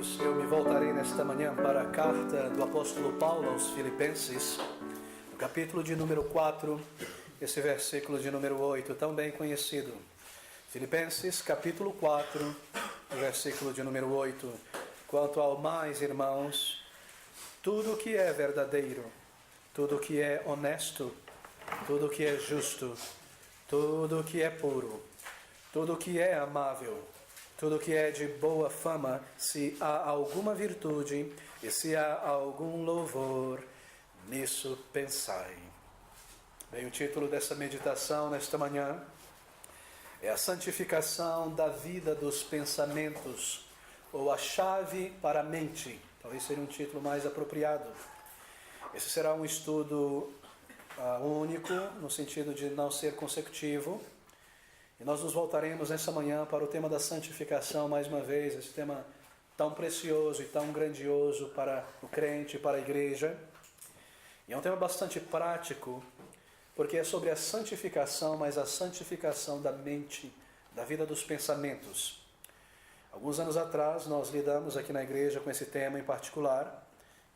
amigos, eu me voltarei nesta manhã para a carta do apóstolo Paulo aos Filipenses, no capítulo de número 4, esse versículo de número 8, tão bem conhecido. Filipenses, capítulo 4, versículo de número 8. Quanto ao mais, irmãos, tudo que é verdadeiro, tudo que é honesto, tudo que é justo, tudo que é puro, tudo que é amável, tudo que é de boa fama, se há alguma virtude e se há algum louvor, nisso pensai. Bem, o título dessa meditação nesta manhã é a santificação da vida dos pensamentos, ou a chave para a mente. Talvez seja um título mais apropriado. Esse será um estudo único, no sentido de não ser consecutivo. E nós nos voltaremos nessa manhã para o tema da santificação mais uma vez, esse tema tão precioso e tão grandioso para o crente, para a igreja. E é um tema bastante prático, porque é sobre a santificação, mas a santificação da mente, da vida dos pensamentos. Alguns anos atrás nós lidamos aqui na igreja com esse tema em particular.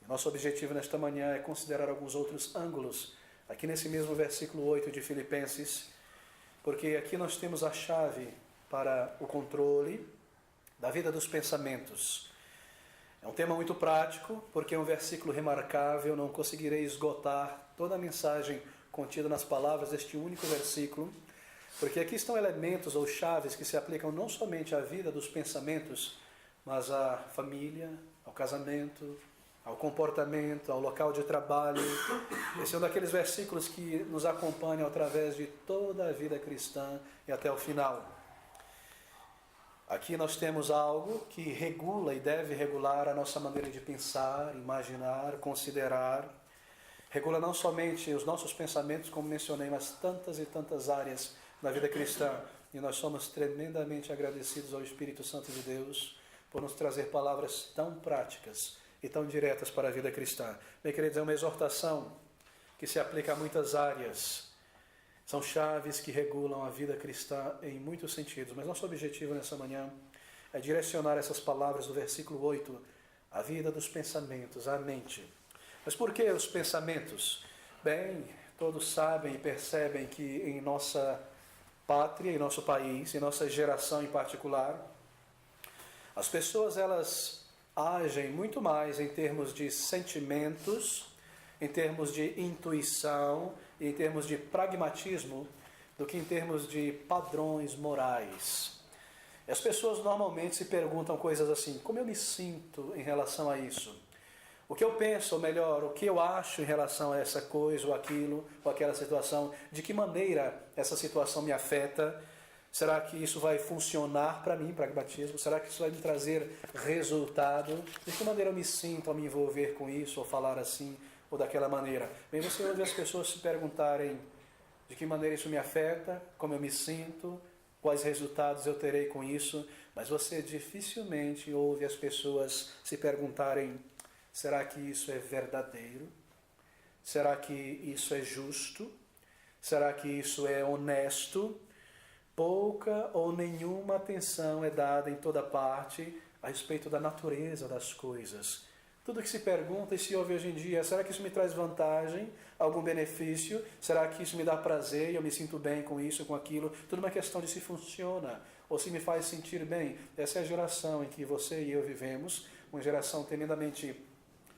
E nosso objetivo nesta manhã é considerar alguns outros ângulos, aqui nesse mesmo versículo 8 de Filipenses, porque aqui nós temos a chave para o controle da vida dos pensamentos. É um tema muito prático, porque é um versículo remarcável, não conseguirei esgotar toda a mensagem contida nas palavras deste único versículo, porque aqui estão elementos ou chaves que se aplicam não somente à vida dos pensamentos, mas à família, ao casamento, ao comportamento, ao local de trabalho. Esse é um daqueles versículos que nos acompanham através de toda a vida cristã e até o final. Aqui nós temos algo que regula e deve regular a nossa maneira de pensar, imaginar, considerar. Regula não somente os nossos pensamentos, como mencionei, mas tantas e tantas áreas na vida cristã. E nós somos tremendamente agradecidos ao Espírito Santo de Deus por nos trazer palavras tão práticas e tão diretas para a vida cristã. Bem, queridos, é uma exortação que se aplica a muitas áreas. São chaves que regulam a vida cristã em muitos sentidos. Mas nosso objetivo nessa manhã é direcionar essas palavras do versículo 8 à vida dos pensamentos, à mente. Mas por que os pensamentos? Bem, todos sabem e percebem que em nossa pátria, em nosso país, em nossa geração em particular, as pessoas elas agem muito mais em termos de sentimentos, em termos de intuição, em termos de pragmatismo, do que em termos de padrões morais. E as pessoas normalmente se perguntam coisas assim: como eu me sinto em relação a isso? O que eu penso, ou melhor, o que eu acho em relação a essa coisa, ou aquilo, ou aquela situação? De que maneira essa situação me afeta? Será que isso vai funcionar para mim, pragmatismo? Será que isso vai me trazer resultado? De que maneira eu me sinto ao me envolver com isso, ou falar assim, ou daquela maneira? Bem, você ouve as pessoas se perguntarem de que maneira isso me afeta, como eu me sinto, quais resultados eu terei com isso, mas você dificilmente ouve as pessoas se perguntarem: será que isso é verdadeiro? Será que isso é justo? Será que isso é honesto? Pouca ou nenhuma atenção é dada em toda parte a respeito da natureza das coisas. Tudo que se pergunta e se ouve hoje em dia: será que isso me traz vantagem, algum benefício? Será que isso me dá prazer e eu me sinto bem com isso, com aquilo? Tudo uma questão de se funciona ou se me faz sentir bem. Essa é a geração em que você e eu vivemos, uma geração tremendamente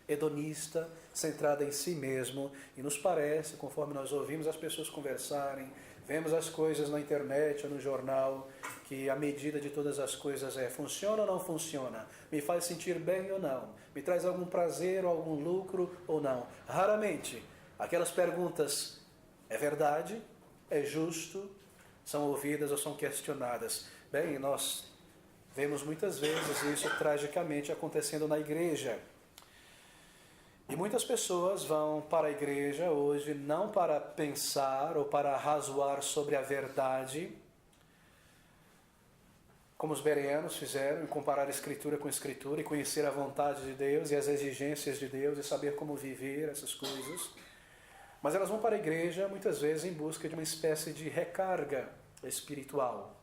hedonista, centrada em si mesmo, e nos parece, conforme nós ouvimos as pessoas conversarem, vemos as coisas na internet ou no jornal, que a medida de todas as coisas é: funciona ou não funciona? Me faz sentir bem ou não? Me traz algum prazer ou algum lucro ou não? Raramente aquelas perguntas: é verdade? É justo? São ouvidas ou são questionadas. Bem, nós vemos muitas vezes isso tragicamente acontecendo na igreja. E muitas pessoas vão para a igreja hoje não para pensar ou para razoar sobre a verdade, como os bereanos fizeram, em comparar a Escritura com a Escritura e conhecer a vontade de Deus e as exigências de Deus e saber como viver essas coisas. Mas elas vão para a igreja muitas vezes em busca de uma espécie de recarga espiritual.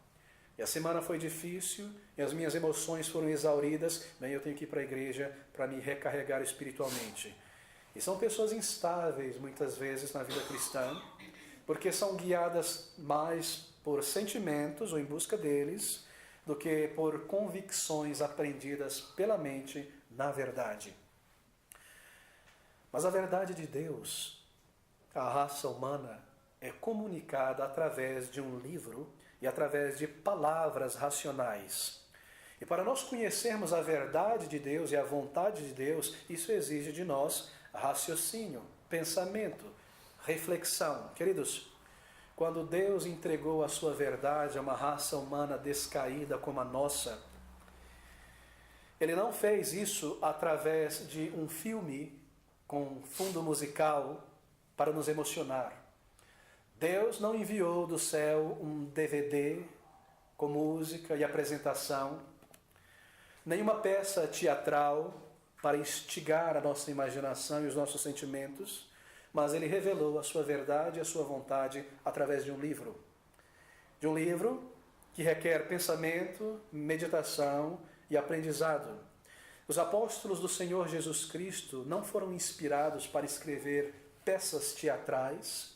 e a semana foi difícil, e as minhas emoções foram exauridas, bem, eu tenho que ir para a igreja para me recarregar espiritualmente. E são pessoas instáveis, muitas vezes, na vida cristã, porque são guiadas mais por sentimentos ou em busca deles, do que por convicções aprendidas pela mente na verdade. Mas a verdade de Deus, a raça humana, é comunicada através de um livro e através de palavras racionais. E para nós conhecermos a verdade de Deus e a vontade de Deus, isso exige de nós raciocínio, pensamento, reflexão. Queridos, quando Deus entregou a sua verdade a uma raça humana descaída como a nossa, Ele não fez isso através de um filme com fundo musical para nos emocionar. Deus não enviou do céu um DVD com música e apresentação, nenhuma peça teatral para instigar a nossa imaginação e os nossos sentimentos, mas Ele revelou a sua verdade e a sua vontade através de um livro. De um livro que requer pensamento, meditação e aprendizado. Os apóstolos do Senhor Jesus Cristo não foram inspirados para escrever peças teatrais,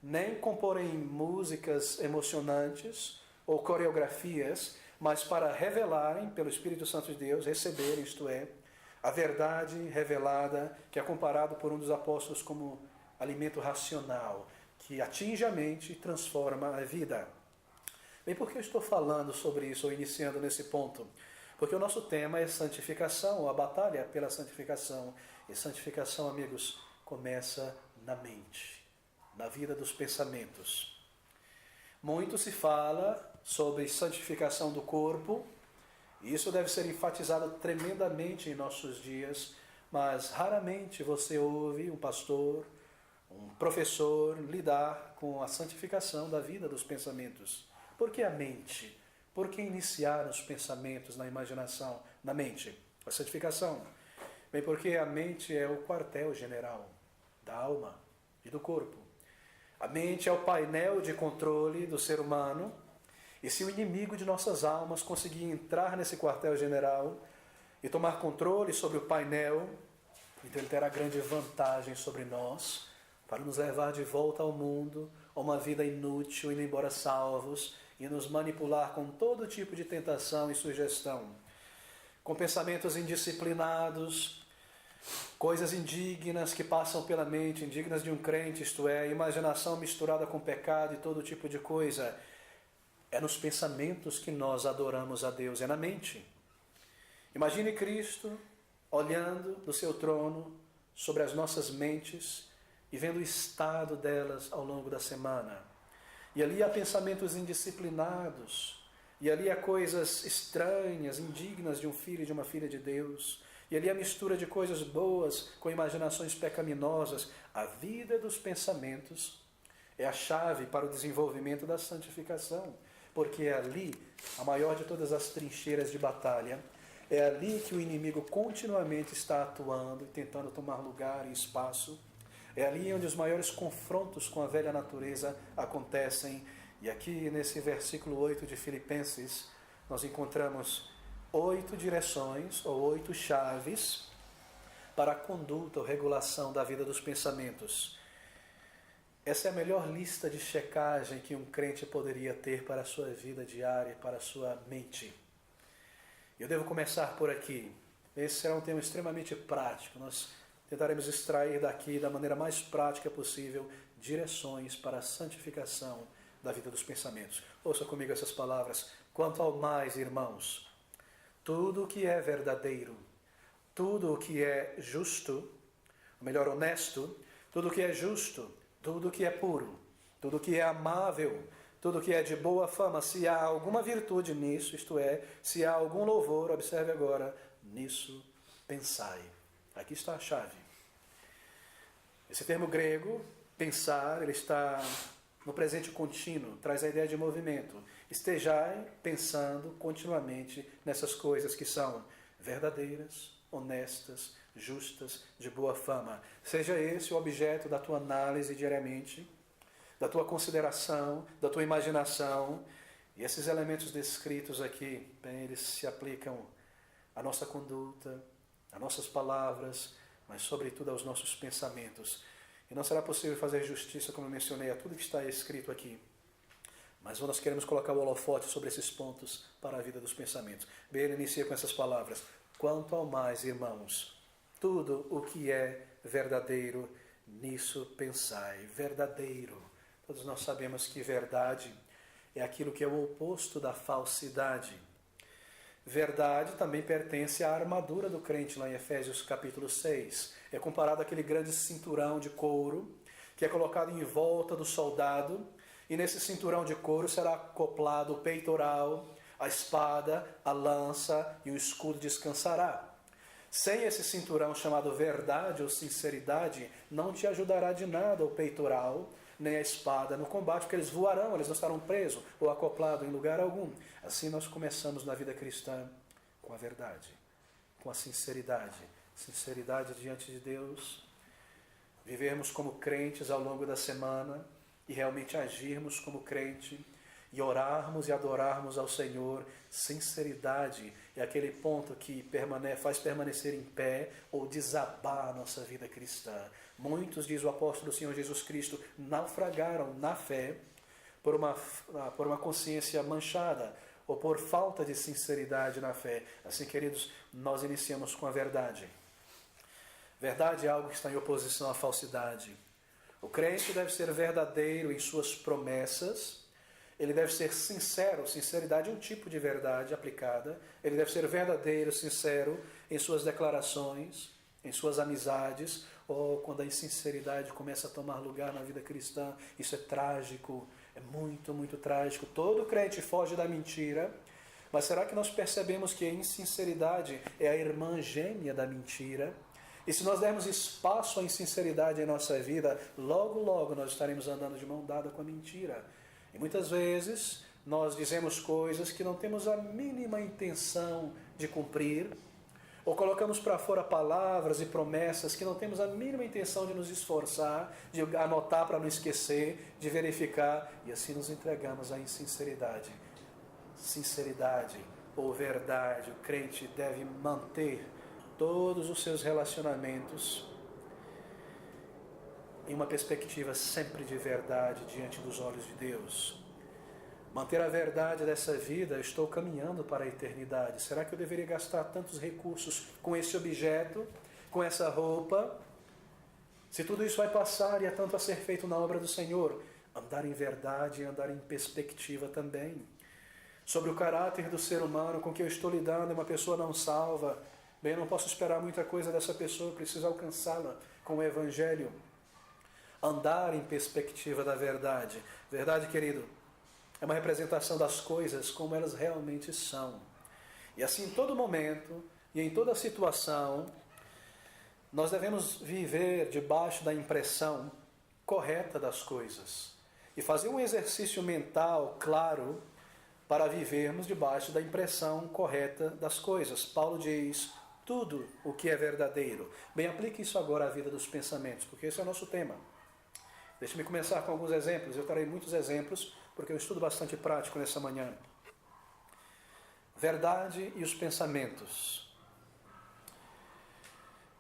nem comporem músicas emocionantes ou coreografias, mas para revelarem pelo Espírito Santo de Deus, receberem, isto é, a verdade revelada, que é comparado por um dos apóstolos como alimento racional, que atinge a mente e transforma a vida. Bem, por que eu estou falando sobre isso, ou iniciando nesse ponto? Porque o nosso tema é santificação, ou a batalha pela santificação. E santificação, amigos, começa na mente, na vida dos pensamentos. Muito se fala sobre santificação do corpo, e isso deve ser enfatizado tremendamente em nossos dias, mas raramente você ouve um pastor, um professor lidar com a santificação da vida dos pensamentos. Por que a mente? Por que iniciar os pensamentos na imaginação, na mente? A santificação. Bem, porque a mente é o quartel-general da alma e do corpo. A mente é o painel de controle do ser humano. E se o inimigo de nossas almas conseguir entrar nesse quartel-general e tomar controle sobre o painel, então ele terá grande vantagem sobre nós para nos levar de volta ao mundo, a uma vida inútil, indo embora salvos, e nos manipular com todo tipo de tentação e sugestão. Com pensamentos indisciplinados, coisas indignas que passam pela mente, indignas de um crente, isto é, imaginação misturada com pecado e todo tipo de coisa. É nos pensamentos que nós adoramos a Deus, é na mente. Imagine Cristo olhando do seu trono sobre as nossas mentes e vendo o estado delas ao longo da semana. E ali há pensamentos indisciplinados, e ali há coisas estranhas, indignas de um filho e de uma filha de Deus, e ali há mistura de coisas boas com imaginações pecaminosas. A vida dos pensamentos é a chave para o desenvolvimento da santificação. Porque é ali a maior de todas as trincheiras de batalha, é ali que o inimigo continuamente está atuando e tentando tomar lugar e espaço, é ali onde os maiores confrontos com a velha natureza acontecem. E aqui nesse versículo 8 de Filipenses, nós encontramos 8 direções ou 8 chaves para a conduta ou regulação da vida dos pensamentos. Essa é a melhor lista de checagem que um crente poderia ter para a sua vida diária, para a sua mente. Eu devo começar por aqui. Esse será um tema extremamente prático. Nós tentaremos extrair daqui, da maneira mais prática possível, direções para a santificação da vida dos pensamentos. Ouça comigo essas palavras. Quanto ao mais, irmãos, tudo o que é verdadeiro, tudo o que é justo, ou melhor, honesto, tudo o que é justo, tudo que é puro, tudo que é amável, tudo que é de boa fama, se há alguma virtude nisso, isto é, se há algum louvor, observe agora, nisso pensai. Aqui está a chave. Esse termo grego, pensar, ele está no presente contínuo, traz a ideia de movimento. Estejai pensando continuamente nessas coisas que são verdadeiras, honestas, justas, de boa fama. Seja esse o objeto da tua análise diariamente, da tua consideração, da tua imaginação, E esses elementos descritos aqui, bem, eles se aplicam à nossa conduta, às nossas palavras, mas sobretudo aos nossos pensamentos. E não será possível fazer justiça, como eu mencionei, a tudo que está escrito aqui. Mas nós queremos colocar o holofote sobre esses pontos para a vida dos pensamentos. Bem, ele inicia com essas palavras. Quanto ao mais, irmãos, tudo o que é verdadeiro, nisso pensai. Verdadeiro. Todos nós sabemos que verdade é aquilo que é o oposto da falsidade. Verdade também pertence à armadura do crente, lá em Efésios capítulo 6. É comparado àquele grande cinturão de couro que é colocado em volta do soldado, e nesse cinturão de couro será acoplado o peitoral, a espada, a lança e o escudo descansará. Sem esse cinturão chamado verdade ou sinceridade, não te ajudará de nada o peitoral, nem a espada no combate, porque eles voarão, eles não estarão presos ou acoplados em lugar algum. Assim nós começamos na vida cristã com a verdade, com a sinceridade. Sinceridade diante de Deus, vivermos como crentes ao longo da semana e realmente agirmos como crente, e orarmos e adorarmos ao Senhor. Sinceridade é aquele ponto que faz permanecer em pé ou desabar a nossa vida cristã. Muitos, diz o apóstolo do Senhor Jesus Cristo, naufragaram na fé por uma consciência manchada ou por falta de sinceridade na fé. Assim, queridos, nós iniciamos com a verdade. Verdade é algo que está em oposição à falsidade. O crente deve ser verdadeiro em suas promessas. Ele deve ser sincero. Sinceridade é um tipo de verdade aplicada. Ele deve ser verdadeiro, sincero em suas declarações, em suas amizades. Ou quando a insinceridade começa a tomar lugar na vida cristã, isso é trágico, é muito, muito trágico. Todo crente foge da mentira, mas será que nós percebemos que a insinceridade é a irmã gêmea da mentira? E se nós dermos espaço à insinceridade em nossa vida, logo, logo nós estaremos andando de mão dada com a mentira. E muitas vezes nós dizemos coisas que não temos a mínima intenção de cumprir, ou colocamos para fora palavras e promessas que não temos a mínima intenção de nos esforçar, de anotar para não esquecer, de verificar, e assim nos entregamos à insinceridade. Sinceridade ou verdade, o crente deve manter todos os seus relacionamentos em uma perspectiva sempre de verdade diante dos olhos de Deus. Manter a verdade dessa vida, estou caminhando para a eternidade. Será que eu deveria gastar tantos recursos com esse objeto, com essa roupa? Se tudo isso vai passar e é tanto a ser feito na obra do Senhor, andar em verdade e andar em perspectiva também. Sobre o caráter do ser humano com que eu estou lidando, uma pessoa não salva. Bem, eu não posso esperar muita coisa dessa pessoa, eu preciso alcançá-la com o Evangelho. Andar em perspectiva da verdade. Verdade, querido, é uma representação das coisas como elas realmente são. E assim, em todo momento e em toda situação, nós devemos viver debaixo da impressão correta das coisas. E fazer um exercício mental claro para vivermos debaixo da impressão correta das coisas. Paulo diz, tudo o que é verdadeiro. Bem, aplique isso agora à vida dos pensamentos, porque esse é o nosso tema. Deixe-me começar com alguns exemplos. Eu trarei muitos exemplos, porque eu estudo bastante prático nessa manhã. Verdade e os pensamentos.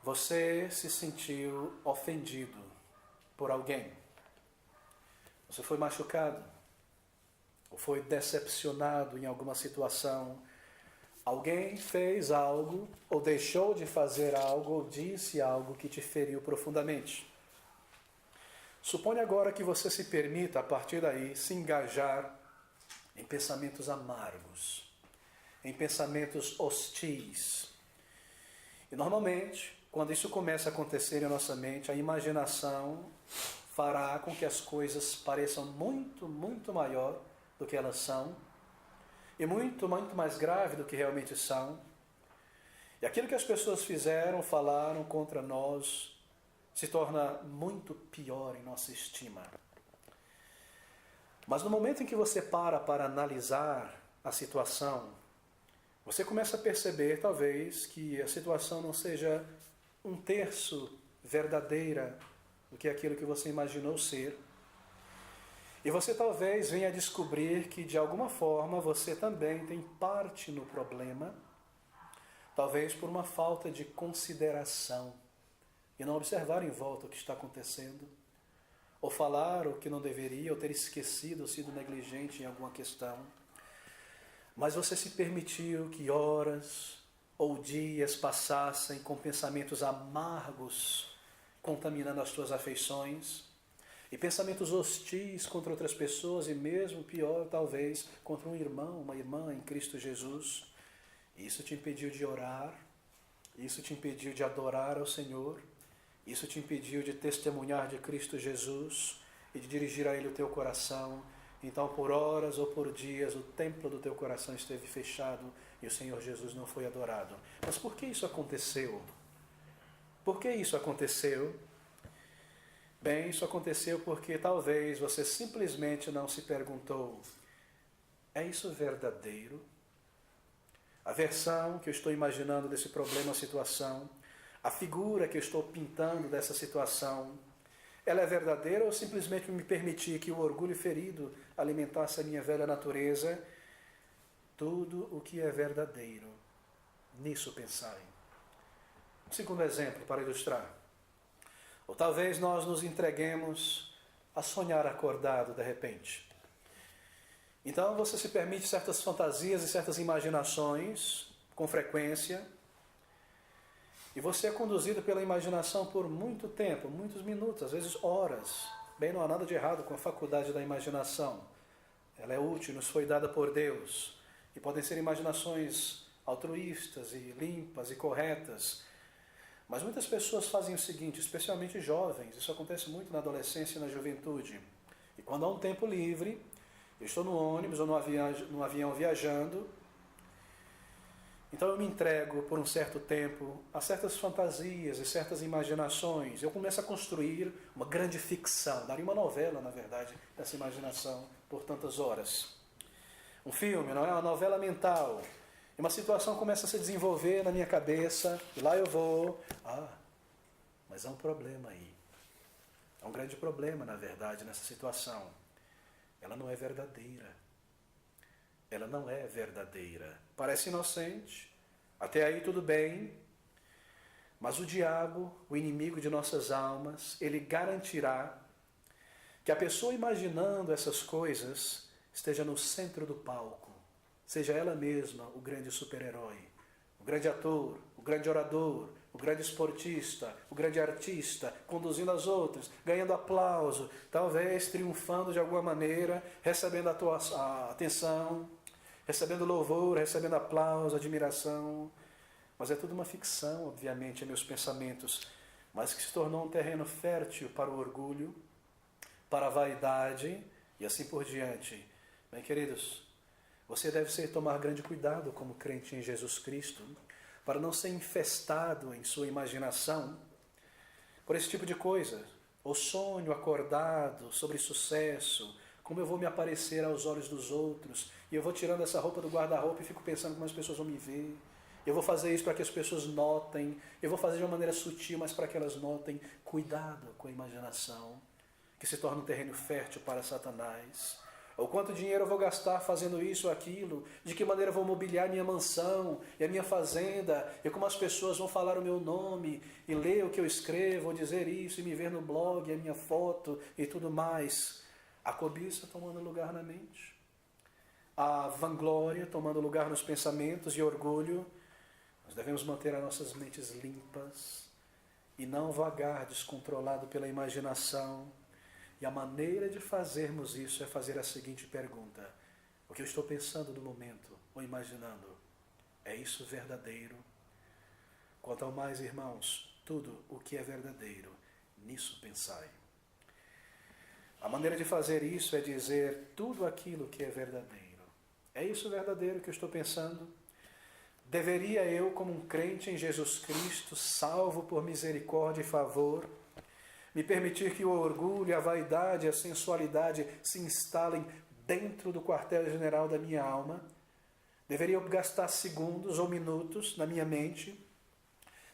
Você se sentiu ofendido por alguém. Você foi machucado. Ou foi decepcionado em alguma situação. Alguém fez algo, ou deixou de fazer algo, ou disse algo que te feriu profundamente. Suponha agora que você se permita, a partir daí, se engajar em pensamentos amargos, em pensamentos hostis. E normalmente, quando isso começa a acontecer em nossa mente, a imaginação fará com que as coisas pareçam muito, muito maior do que elas são, e muito, muito mais grave do que realmente são. E aquilo que as pessoas fizeram, falaram contra nós, se torna muito pior em nossa estima. Mas no momento em que você para analisar a situação, você começa a perceber, talvez, que a situação não seja um terço verdadeira do que aquilo que você imaginou ser. E você talvez venha a descobrir que de alguma forma você também tem parte no problema, talvez por uma falta de consideração e não observar em volta o que está acontecendo, ou falar o que não deveria, ou ter esquecido ou sido negligente em alguma questão. Mas você se permitiu que horas ou dias passassem com pensamentos amargos, contaminando as suas afeições, e pensamentos hostis contra outras pessoas, e mesmo pior, talvez, contra um irmão, uma irmã em Cristo Jesus. Isso te impediu de orar, isso te impediu de adorar ao Senhor, isso te impediu de testemunhar de Cristo Jesus e de dirigir a Ele o teu coração. Então, por horas ou por dias, o templo do teu coração esteve fechado e o Senhor Jesus não foi adorado. Mas por que isso aconteceu? Por que isso aconteceu? Bem, isso aconteceu porque talvez você simplesmente não se perguntou: é isso verdadeiro? A versão que eu estou imaginando desse problema ou situação, a figura que eu estou pintando dessa situação, ela é verdadeira ou simplesmente me permitir que o orgulho ferido alimentasse a minha velha natureza? Tudo o que é verdadeiro, nisso pensai. Um segundo exemplo para ilustrar. Ou talvez nós nos entreguemos a sonhar acordado de repente. Então você se permite certas fantasias e certas imaginações com frequência, e você é conduzido pela imaginação por muito tempo, muitos minutos, às vezes horas. Bem, não há nada de errado com a faculdade da imaginação. Ela é útil, nos foi dada por Deus. E podem ser imaginações altruístas e limpas e corretas. Mas muitas pessoas fazem o seguinte, especialmente jovens, isso acontece muito na adolescência e na juventude. E quando há um tempo livre, eu estou no ônibus ou no avião viajando, então eu me entrego por um certo tempo a certas fantasias e certas imaginações. Eu começo a construir uma grande ficção, daria uma novela, na verdade, dessa imaginação por tantas horas. Um filme, não é? Uma novela mental. E uma situação começa a se desenvolver na minha cabeça, e lá eu vou. Mas há um problema aí. Há um grande problema, na verdade, nessa situação. Ela não é verdadeira. Ela não é verdadeira. Parece inocente, até aí tudo bem, mas o diabo, o inimigo de nossas almas, ele garantirá que a pessoa imaginando essas coisas esteja no centro do palco, seja ela mesma o grande super-herói, o grande ator, o grande orador, o grande esportista, o grande artista, conduzindo as outras, ganhando aplauso, talvez triunfando de alguma maneira, recebendo a atenção, recebendo louvor, recebendo aplauso, admiração. Mas é tudo uma ficção, obviamente, meus pensamentos, mas que se tornou um terreno fértil para o orgulho, para a vaidade e assim por diante. Bem, queridos, você deve tomar grande cuidado como crente em Jesus Cristo, para não ser infestado em sua imaginação por esse tipo de coisa. O sonho acordado sobre sucesso, como eu vou me aparecer aos olhos dos outros, e eu vou tirando essa roupa do guarda-roupa e fico pensando como as pessoas vão me ver. Eu vou fazer isso para que as pessoas notem, eu vou fazer de uma maneira sutil, mas para que elas notem. Cuidado com a imaginação, que se torna um terreno fértil para Satanás. Ou quanto dinheiro eu vou gastar fazendo isso ou aquilo, de que maneira eu vou mobiliar minha mansão e a minha fazenda, e como as pessoas vão falar o meu nome, e ler o que eu escrevo, ou dizer isso, e me ver no blog, a minha foto e tudo mais. A cobiça tomando lugar na mente, a vanglória tomando lugar nos pensamentos e orgulho. Nós devemos manter as nossas mentes limpas e não vagar descontrolado pela imaginação. E a maneira de fazermos isso é fazer a seguinte pergunta: o que eu estou pensando no momento, ou imaginando, é isso verdadeiro? Quanto ao mais, irmãos, tudo o que é verdadeiro, nisso pensai. A maneira de fazer isso é dizer tudo aquilo que é verdadeiro. É isso verdadeiro que eu estou pensando? Deveria eu, como um crente em Jesus Cristo, salvo por misericórdia e favor, me permitir que o orgulho, a vaidade e a sensualidade se instalem dentro do quartel-general da minha alma? Deveria eu gastar segundos ou minutos na minha mente,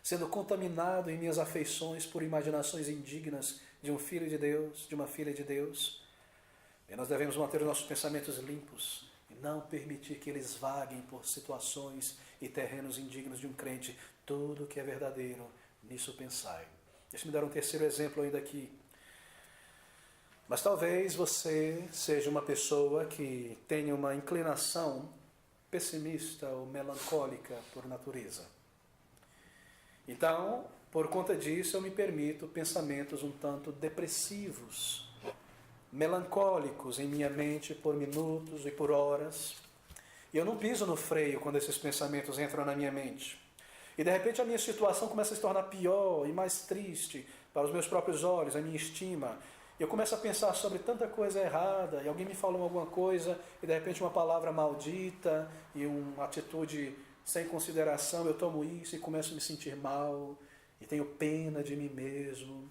sendo contaminado em minhas afeições por imaginações indignas de um filho de Deus, de uma filha de Deus? E nós devemos manter os nossos pensamentos limpos e não permitir que eles vaguem por situações e terrenos indignos de um crente. Tudo que é verdadeiro, nisso pensai. Deixa-me dar um terceiro exemplo ainda aqui. Mas talvez você seja uma pessoa que tenha uma inclinação pessimista ou melancólica por natureza. Então, por conta disso, eu me permito pensamentos um tanto depressivos, melancólicos em minha mente por minutos e por horas. E eu não piso no freio quando esses pensamentos entram na minha mente. E de repente a minha situação começa a se tornar pior e mais triste para os meus próprios olhos, a minha estima. Eu começo a pensar sobre tanta coisa errada, e alguém me falou alguma coisa, e de repente uma palavra maldita, e uma atitude sem consideração, eu tomo isso e começo a me sentir mal, e tenho pena de mim mesmo.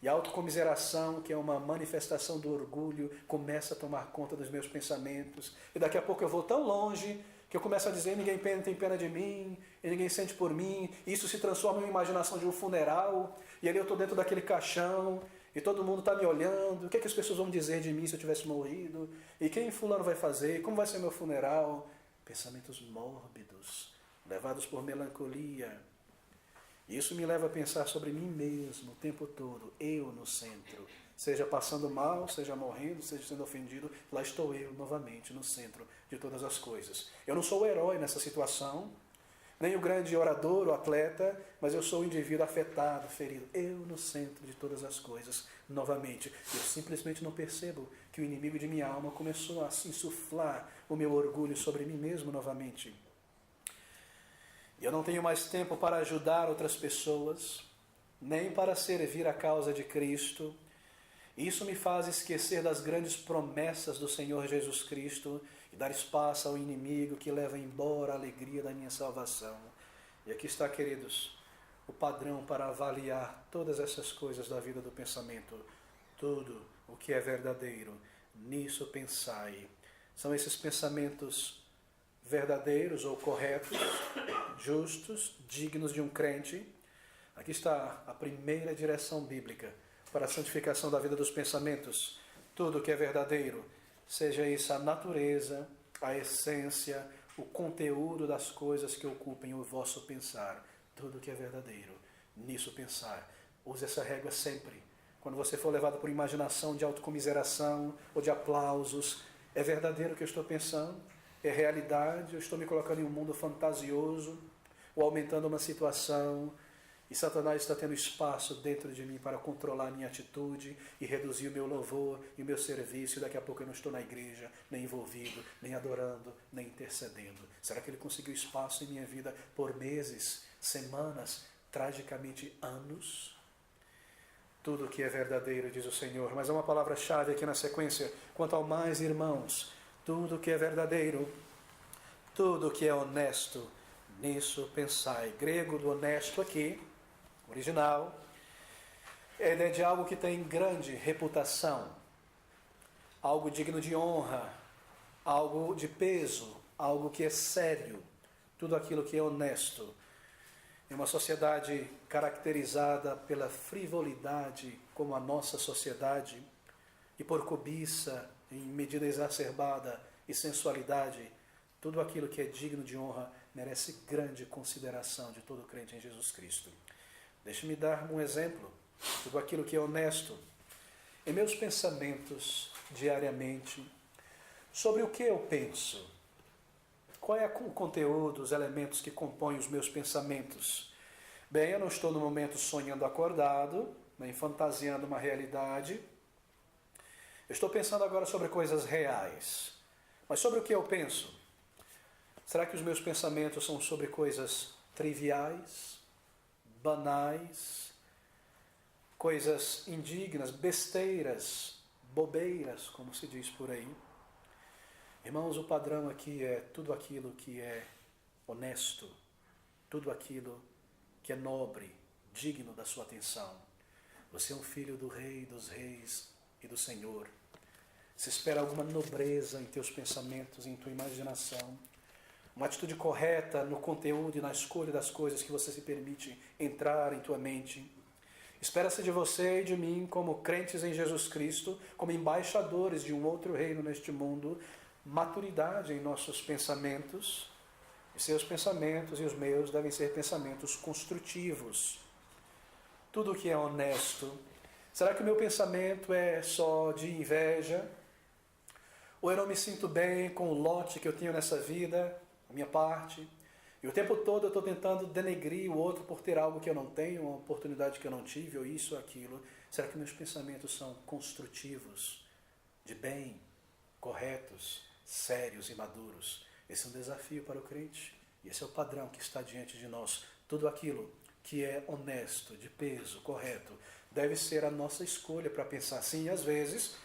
E a autocomiseração, que é uma manifestação do orgulho, começa a tomar conta dos meus pensamentos. E daqui a pouco eu vou tão longe que eu começo a dizer: ninguém tem pena de mim, e ninguém sente por mim. E isso se transforma em uma imaginação de um funeral. E ali eu estou dentro daquele caixão, e todo mundo está me olhando. O que é que as pessoas vão dizer de mim se eu tivesse morrido? E quem fulano vai fazer? Como vai ser meu funeral? Pensamentos mórbidos, levados por melancolia. Isso me leva a pensar sobre mim mesmo o tempo todo, eu no centro. Seja passando mal, seja morrendo, seja sendo ofendido, lá estou eu novamente no centro de todas as coisas. Eu não sou o herói nessa situação, nem o grande orador ou atleta, mas eu sou o indivíduo afetado, ferido. Eu no centro de todas as coisas, novamente. Eu simplesmente não percebo que o inimigo de minha alma começou a insuflar o meu orgulho sobre mim mesmo novamente. Eu não tenho mais tempo para ajudar outras pessoas, nem para servir a causa de Cristo. Isso me faz esquecer das grandes promessas do Senhor Jesus Cristo e dar espaço ao inimigo que leva embora a alegria da minha salvação. E aqui está, queridos, o padrão para avaliar todas essas coisas da vida do pensamento. Tudo o que é verdadeiro, nisso pensai. São esses pensamentos verdadeiros ou corretos, justos, dignos de um crente. Aqui está a primeira direção bíblica para a santificação da vida dos pensamentos. Tudo que é verdadeiro, seja isso a natureza, a essência, o conteúdo das coisas que ocupem o vosso pensar. Tudo que é verdadeiro, nisso pensar. Use essa régua sempre. Quando você for levado por imaginação de autocomiseração ou de aplausos, é verdadeiro o que eu estou pensando? É realidade? Eu estou me colocando em um mundo fantasioso ou aumentando uma situação e Satanás está tendo espaço dentro de mim para controlar a minha atitude e reduzir o meu louvor e o meu serviço, e daqui a pouco eu não estou na igreja, nem envolvido, nem adorando, nem intercedendo. Será que ele conseguiu espaço em minha vida por meses, semanas, tragicamente anos? Tudo que é verdadeiro, diz o Senhor. Mas há uma palavra-chave aqui na sequência. Quanto ao mais, irmãos, tudo que é verdadeiro, tudo que é honesto, nisso pensai. Grego do honesto aqui, original, ele é de algo que tem grande reputação, algo digno de honra, algo de peso, algo que é sério, tudo aquilo que é honesto. Em uma sociedade caracterizada pela frivolidade, como a nossa sociedade, e por cobiça em medida exacerbada e sensualidade, tudo aquilo que é digno de honra merece grande consideração de todo crente em Jesus Cristo. Deixe-me dar um exemplo. Tudo aquilo que é honesto. Em meus pensamentos, diariamente, sobre o que eu penso? Qual é o conteúdo, os elementos que compõem os meus pensamentos? Bem, eu não estou no momento sonhando acordado, nem fantasiando uma realidade. Eu estou pensando agora sobre coisas reais. Mas sobre o que eu penso? Será que os meus pensamentos são sobre coisas triviais, banais, coisas indignas, besteiras, bobeiras, como se diz por aí? Irmãos, o padrão aqui é tudo aquilo que é honesto, tudo aquilo que é nobre, digno da sua atenção. Você é um filho do Rei dos Reis e do Senhor. Se espera alguma nobreza em teus pensamentos, em tua imaginação, uma atitude correta no conteúdo e na escolha das coisas que você se permite entrar em tua mente. Espera-se de você e de mim, como crentes em Jesus Cristo, como embaixadores de um outro reino neste mundo, maturidade em nossos pensamentos. E seus pensamentos e os meus devem ser pensamentos construtivos. Tudo o que é honesto. Será que o meu pensamento é só de inveja? Ou eu não me sinto bem com o lote que eu tenho nessa vida, a minha parte? E o tempo todo eu estou tentando denegrir o outro por ter algo que eu não tenho, uma oportunidade que eu não tive, ou isso ou aquilo. Será que meus pensamentos são construtivos, de bem, corretos, sérios e maduros? Esse é um desafio para o crente. E esse é o padrão que está diante de nós. Tudo aquilo que é honesto, de peso, correto, deve ser a nossa escolha para pensar. Sim, e às vezes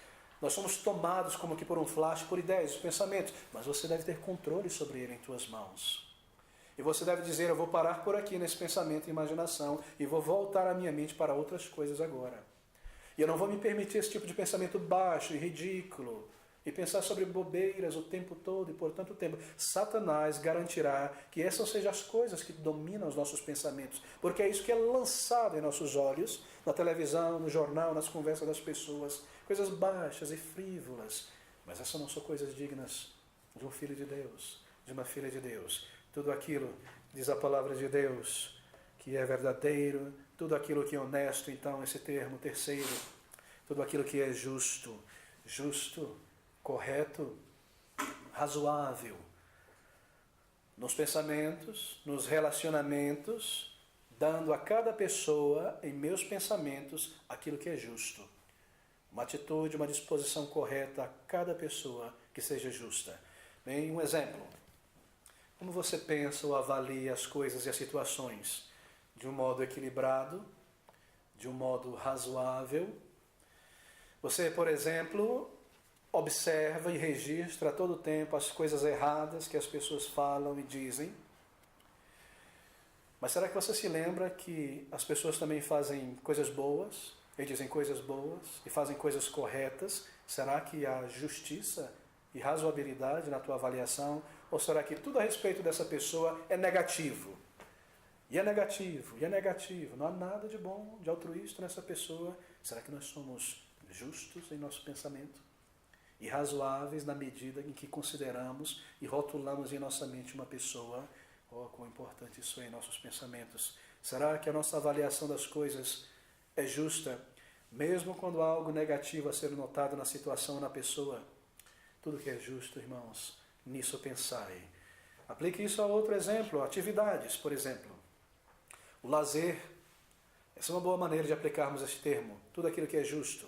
nós somos tomados como que por um flash, por ideias, pensamentos, mas você deve ter controle sobre ele em tuas mãos. E você deve dizer, eu vou parar por aqui nesse pensamento e imaginação e vou voltar a minha mente para outras coisas agora. E eu não vou me permitir esse tipo de pensamento baixo e ridículo e pensar sobre bobeiras o tempo todo e por tanto tempo. Satanás garantirá que essas sejam as coisas que dominam os nossos pensamentos, porque é isso que é lançado em nossos olhos, na televisão, no jornal, nas conversas das pessoas, coisas baixas e frívolas. Mas essas não são coisas dignas de um filho de Deus, de uma filha de Deus. Tudo aquilo, diz a palavra de Deus, que é verdadeiro, tudo aquilo que é honesto, então, esse termo terceiro, tudo aquilo que é justo, correto, razoável, nos pensamentos, nos relacionamentos, dando a cada pessoa, em meus pensamentos, aquilo que é justo. Uma atitude, uma disposição correta a cada pessoa que seja justa. Bem, um exemplo. Como você pensa ou avalia as coisas e as situações? De um modo equilibrado, de um modo razoável. Você, por exemplo, observa e registra a todo tempo as coisas erradas que as pessoas falam e dizem. Mas será que você se lembra que as pessoas também fazem coisas boas, e dizem coisas boas, e fazem coisas corretas? Será que há justiça e razoabilidade na tua avaliação? Ou será que tudo a respeito dessa pessoa é negativo? E é negativo, e é negativo. Não há nada de bom, de altruísta nessa pessoa. Será que nós somos justos em nosso pensamento? E razoáveis na medida em que consideramos e rotulamos em nossa mente uma pessoa? Oh, quão importante isso é em nossos pensamentos. Será que a nossa avaliação das coisas é justa, mesmo quando há algo negativo a ser notado na situação ou na pessoa? Tudo que é justo, irmãos, nisso pensai. Aplique isso a outro exemplo, atividades, por exemplo. O lazer. Essa é uma boa maneira de aplicarmos esse termo. Tudo aquilo que é justo.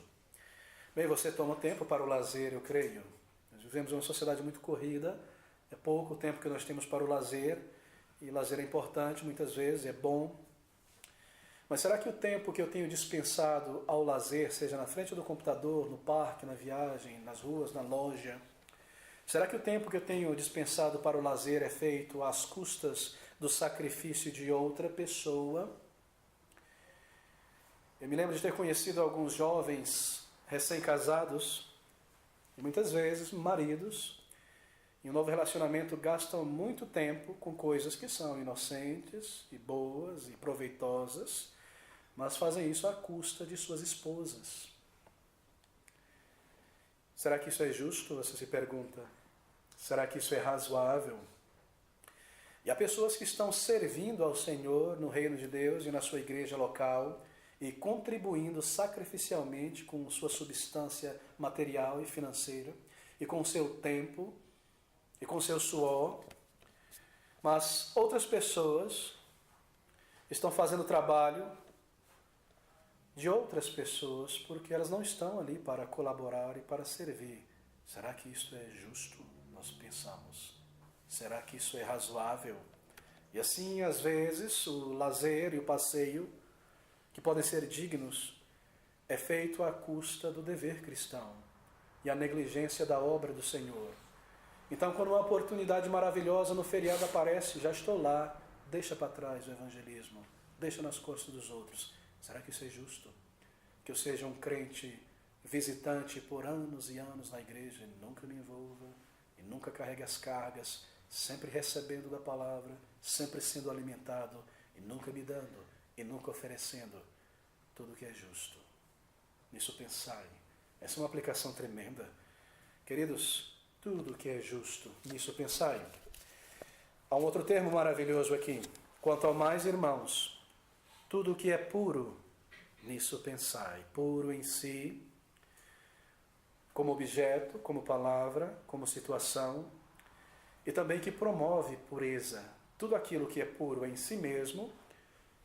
Bem, você toma tempo para o lazer, eu creio. Nós vivemos uma sociedade muito corrida. É pouco o tempo que nós temos para o lazer. E lazer é importante, muitas vezes, é bom. Mas será que o tempo que eu tenho dispensado ao lazer, seja na frente do computador, no parque, na viagem, nas ruas, na loja, será que o tempo que eu tenho dispensado para o lazer é feito às custas do sacrifício de outra pessoa? Eu me lembro de ter conhecido alguns jovens recém-casados, e muitas vezes maridos, em um novo relacionamento gastam muito tempo com coisas que são inocentes e boas e proveitosas, mas fazem isso à custa de suas esposas. Será que isso é justo? Você se pergunta. Será que isso é razoável? E há pessoas que estão servindo ao Senhor no reino de Deus e na sua igreja local e contribuindo sacrificialmente com sua substância material e financeira e com o seu tempo e com o seu suor. Mas outras pessoas estão fazendo trabalho de outras pessoas, porque elas não estão ali para colaborar e para servir. Será que isso é justo? Nós pensamos. Será que isso é razoável? E assim, às vezes, o lazer e o passeio, que podem ser dignos, é feito à custa do dever cristão e a negligência da obra do Senhor. Então, quando uma oportunidade maravilhosa no feriado aparece, já estou lá, deixa para trás o evangelismo, deixa nas costas dos outros. Será que isso é justo? Que eu seja um crente visitante por anos e anos na igreja e nunca me envolva, e nunca carregue as cargas, sempre recebendo da palavra, sempre sendo alimentado, e nunca me dando, e nunca oferecendo. tudo que é justo. Nisso pensai. Essa é uma aplicação tremenda. Queridos, tudo que é justo, nisso pensai. Há um outro termo maravilhoso aqui. Quanto ao mais, irmãos, tudo que é puro, nisso pensai. Puro em si, como objeto, como palavra, como situação, e também que promove pureza. Tudo aquilo que é puro em si mesmo,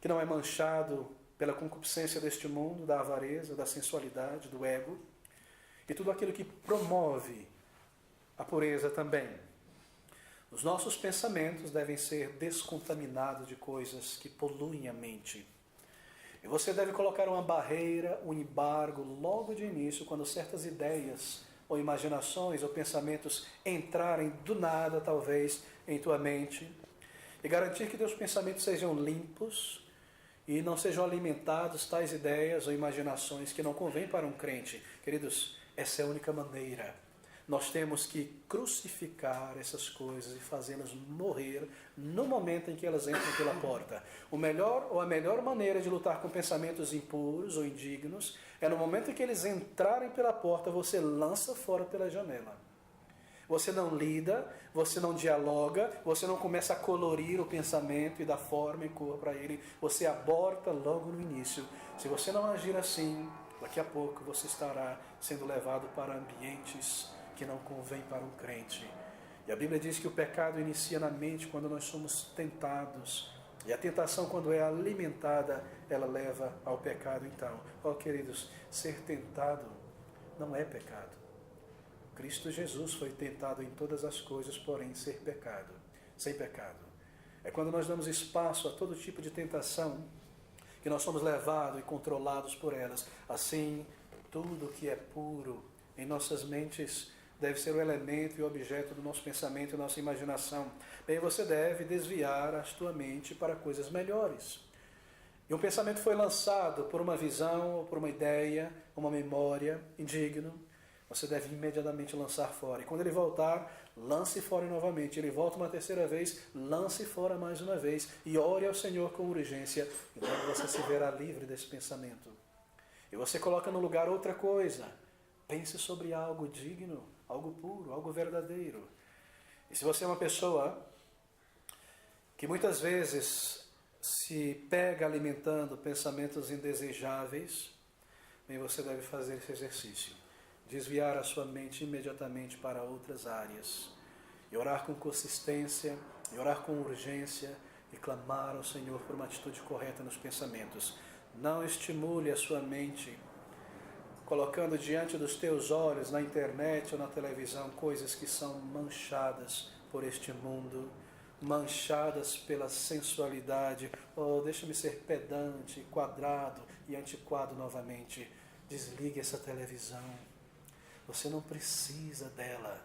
que não é manchado pela concupiscência deste mundo, da avareza, da sensualidade, do ego, e tudo aquilo que promove a pureza também. Os nossos pensamentos devem ser descontaminados de coisas que poluem a mente. E você deve colocar uma barreira, um embargo logo de início, quando certas ideias, ou imaginações, ou pensamentos entrarem do nada, talvez, em tua mente, e garantir que teus pensamentos sejam limpos e não sejam alimentados tais ideias ou imaginações que não convêm para um crente. Queridos, essa é a única maneira. Nós temos que crucificar essas coisas e fazê-las morrer no momento em que elas entram pela porta. O melhor ou a melhor maneira de lutar com pensamentos impuros ou indignos é no momento em que eles entrarem pela porta, você lança fora pela janela. Você não lida, você não dialoga, você não começa a colorir o pensamento e dar forma e cor para ele. Você aborta logo no início. Se você não agir assim, daqui a pouco você estará sendo levado para ambientes que não convém para um crente. E a Bíblia diz que o pecado inicia na mente quando nós somos tentados. E a tentação, quando é alimentada, ela leva ao pecado. Então, queridos, ser tentado não é pecado. Cristo Jesus foi tentado em todas as coisas, porém sem pecado. É quando nós damos espaço a todo tipo de tentação que nós somos levados e controlados por elas. Assim, tudo que é puro em nossas mentes deve ser o elemento e o objeto do nosso pensamento e nossa imaginação. Bem, você deve desviar a tua mente para coisas melhores. E um pensamento foi lançado por uma visão, ou por uma ideia, uma memória indigno, você deve imediatamente lançar fora. E quando ele voltar, lance fora novamente. Ele volta uma terceira vez, lance fora mais uma vez. E ore ao Senhor com urgência. Então você se verá livre desse pensamento. E você coloca no lugar outra coisa. Pense sobre algo digno, algo puro, algo verdadeiro. E se você é uma pessoa que muitas vezes se pega alimentando pensamentos indesejáveis, bem, você deve fazer esse exercício. Desviar a sua mente imediatamente para outras áreas. E orar com consistência, e orar com urgência, e clamar ao Senhor por uma atitude correta nos pensamentos. Não estimule a sua mente colocando diante dos teus olhos, na internet ou na televisão, coisas que são manchadas por este mundo, manchadas pela sensualidade. Deixa-me ser pedante, quadrado e antiquado novamente. Desligue essa televisão. Você não precisa dela.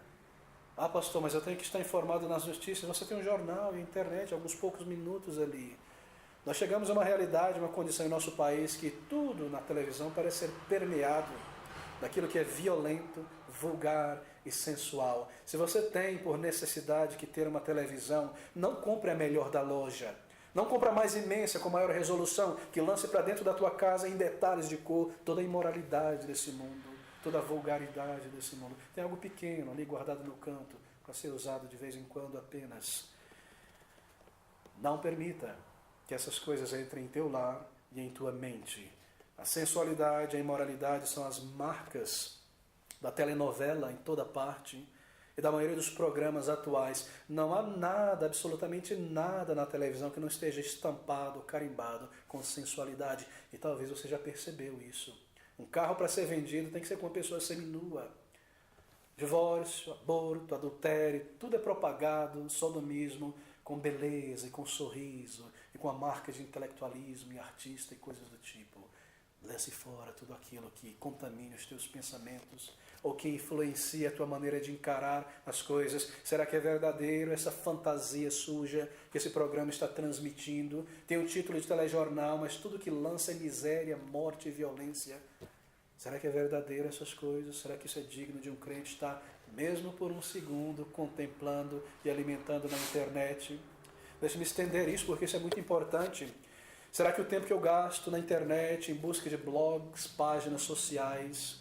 Pastor, mas eu tenho que estar informado nas notícias. Você tem um jornal e internet, alguns poucos minutos ali. Nós chegamos a uma realidade, uma condição em nosso país que tudo na televisão parece ser permeado daquilo que é violento, vulgar e sensual. Se você tem por necessidade que ter uma televisão, não compre a melhor da loja. Não compre a mais imensa, com maior resolução, que lance para dentro da tua casa em detalhes de cor toda a imoralidade desse mundo, toda a vulgaridade desse mundo. Tem algo pequeno ali guardado no canto, para ser usado de vez em quando apenas. Não permita que essas coisas entrem em teu lar e em tua mente. A sensualidade, a imoralidade são as marcas da telenovela em toda parte e da maioria dos programas atuais. Não há nada, absolutamente nada na televisão que não esteja estampado, carimbado com sensualidade. E talvez você já percebeu isso. Um carro para ser vendido tem que ser com uma pessoa seminua. Divórcio, aborto, adultério, tudo é propagado, sodomismo, com beleza e com sorriso, e com a marca de intelectualismo e artista e coisas do tipo. Lance fora tudo aquilo que contamine os teus pensamentos, ou que influencia a tua maneira de encarar as coisas. Será que é verdadeiro essa fantasia suja que esse programa está transmitindo? Tem um título de telejornal, mas tudo que lança é miséria, morte e violência. Será que é verdadeiro essas coisas? Será que isso é digno de um crente estar, mesmo por um segundo, contemplando e alimentando na internet? Deixa-me estender isso, porque isso é muito importante. Será que o tempo que eu gasto na internet em busca de blogs, páginas sociais,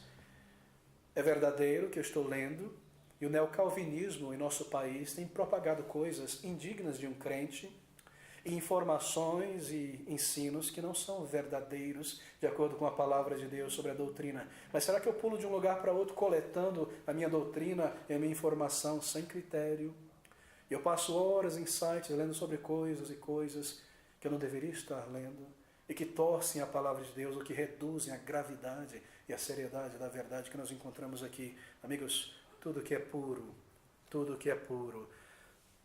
é verdadeiro que eu estou lendo? E o neocalvinismo em nosso país tem propagado coisas indignas de um crente, informações e ensinos que não são verdadeiros de acordo com a palavra de Deus sobre a doutrina. Mas será que eu pulo de um lugar para outro coletando a minha doutrina e a minha informação sem critério? Eu passo horas em sites lendo sobre coisas e coisas que eu não deveria estar lendo e que torcem a palavra de Deus ou que reduzem a gravidade e a seriedade da verdade que nós encontramos aqui. Amigos, tudo que é puro, tudo que é puro,